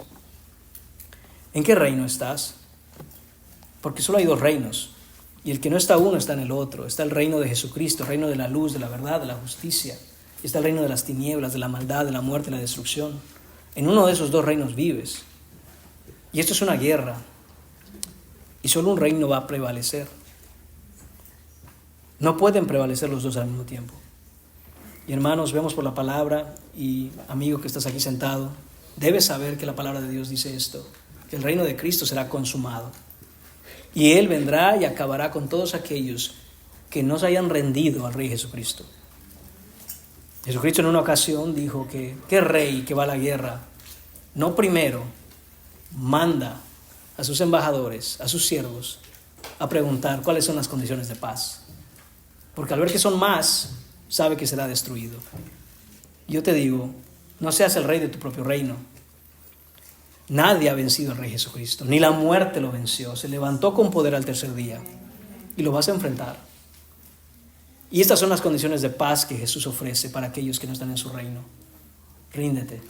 ¿en qué reino estás? Porque solo hay dos reinos, y el que no está uno está en el otro. Está el reino de Jesucristo, el reino de la luz, de la verdad, de la justicia. Y está el reino de las tinieblas, de la maldad, de la muerte y la destrucción. En uno de esos dos reinos vives. Y esto es una guerra, y solo un reino va a prevalecer. No pueden prevalecer los dos al mismo tiempo. Y hermanos, vemos por la palabra, y amigo que estás aquí sentado, debes saber que la palabra de Dios dice esto, que el reino de Cristo será consumado. Y Él vendrá y acabará con todos aquellos que no se hayan rendido al Rey Jesucristo. Jesucristo en una ocasión dijo que ¿qué rey que va a la guerra no primero manda a sus embajadores, a sus siervos, a preguntar cuáles son las condiciones de paz? Porque al ver que son más, sabe que será destruido. Yo te digo, no seas el rey de tu propio reino. Nadie ha vencido al Rey Jesucristo, ni la muerte lo venció. Se levantó con poder al tercer día y lo vas a enfrentar. Y estas son las condiciones de paz que Jesús ofrece para aquellos que no están en su reino. Ríndete.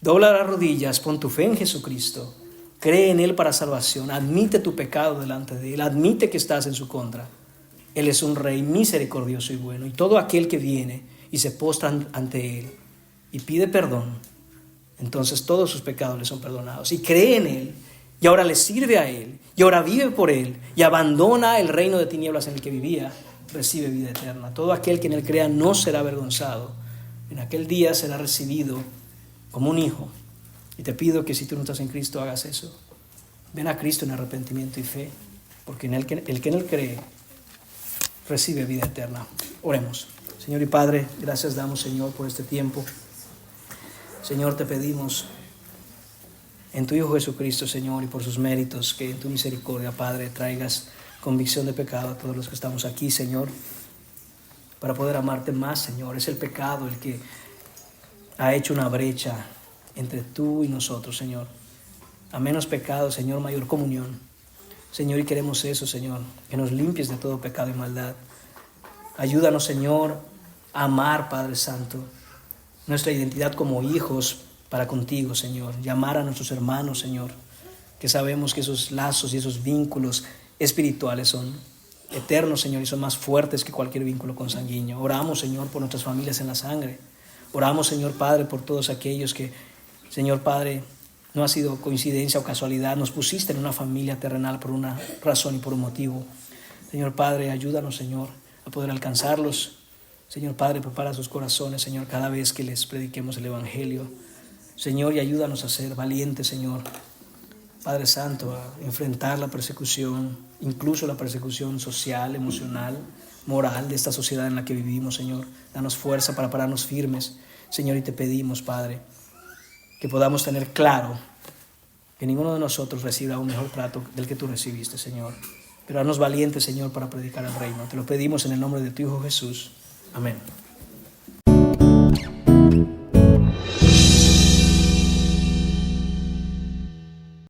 Dobla las rodillas, pon tu fe en Jesucristo, cree en Él para salvación, admite tu pecado delante de Él, admite que estás en su contra. Él es un Rey misericordioso y bueno, y todo aquel que viene y se postra ante Él y pide perdón, entonces todos sus pecados le son perdonados. Y cree en Él, y ahora le sirve a Él, y ahora vive por Él, y abandona el reino de tinieblas en el que vivía, recibe vida eterna. Todo aquel que en Él crea no será avergonzado. En aquel día será recibido como un hijo. Y te pido que si tú no estás en Cristo, hagas eso. Ven a Cristo en arrepentimiento y fe, porque el que en Él cree recibe vida eterna. Oremos. Señor y Padre, gracias damos, Señor, por este tiempo. Señor, te pedimos en tu Hijo Jesucristo, Señor, y por sus méritos, que en tu misericordia, Padre, traigas convicción de pecado a todos los que estamos aquí, Señor, para poder amarte más, Señor. Es el pecado el que ha hecho una brecha entre tú y nosotros, Señor. A menos pecado, Señor, mayor comunión. Señor, y queremos eso, Señor, que nos limpies de todo pecado y maldad. Ayúdanos, Señor, a amar, Padre Santo, nuestra identidad como hijos para contigo, Señor. Llamar a nuestros hermanos, Señor, que sabemos que esos lazos y esos vínculos espirituales son eternos, Señor, y son más fuertes que cualquier vínculo consanguíneo. Oramos, Señor, por nuestras familias en la sangre. Oramos, Señor Padre, por todos aquellos que, Señor Padre, no ha sido coincidencia o casualidad, nos pusiste en una familia terrenal por una razón y por un motivo. Señor Padre, ayúdanos, Señor, a poder alcanzarlos. Señor Padre, prepara sus corazones, Señor, cada vez que les prediquemos el Evangelio. Señor, y ayúdanos a ser valientes, Señor, Padre Santo, a enfrentar la persecución, incluso la persecución social, emocional, moral de esta sociedad en la que vivimos, Señor. Danos fuerza para pararnos firmes, Señor, y te pedimos, Padre, que podamos tener claro que ninguno de nosotros reciba un mejor trato del que tú recibiste, Señor. Pero haznos valientes, Señor, para predicar el reino. Te lo pedimos en el nombre de tu Hijo Jesús. Amén.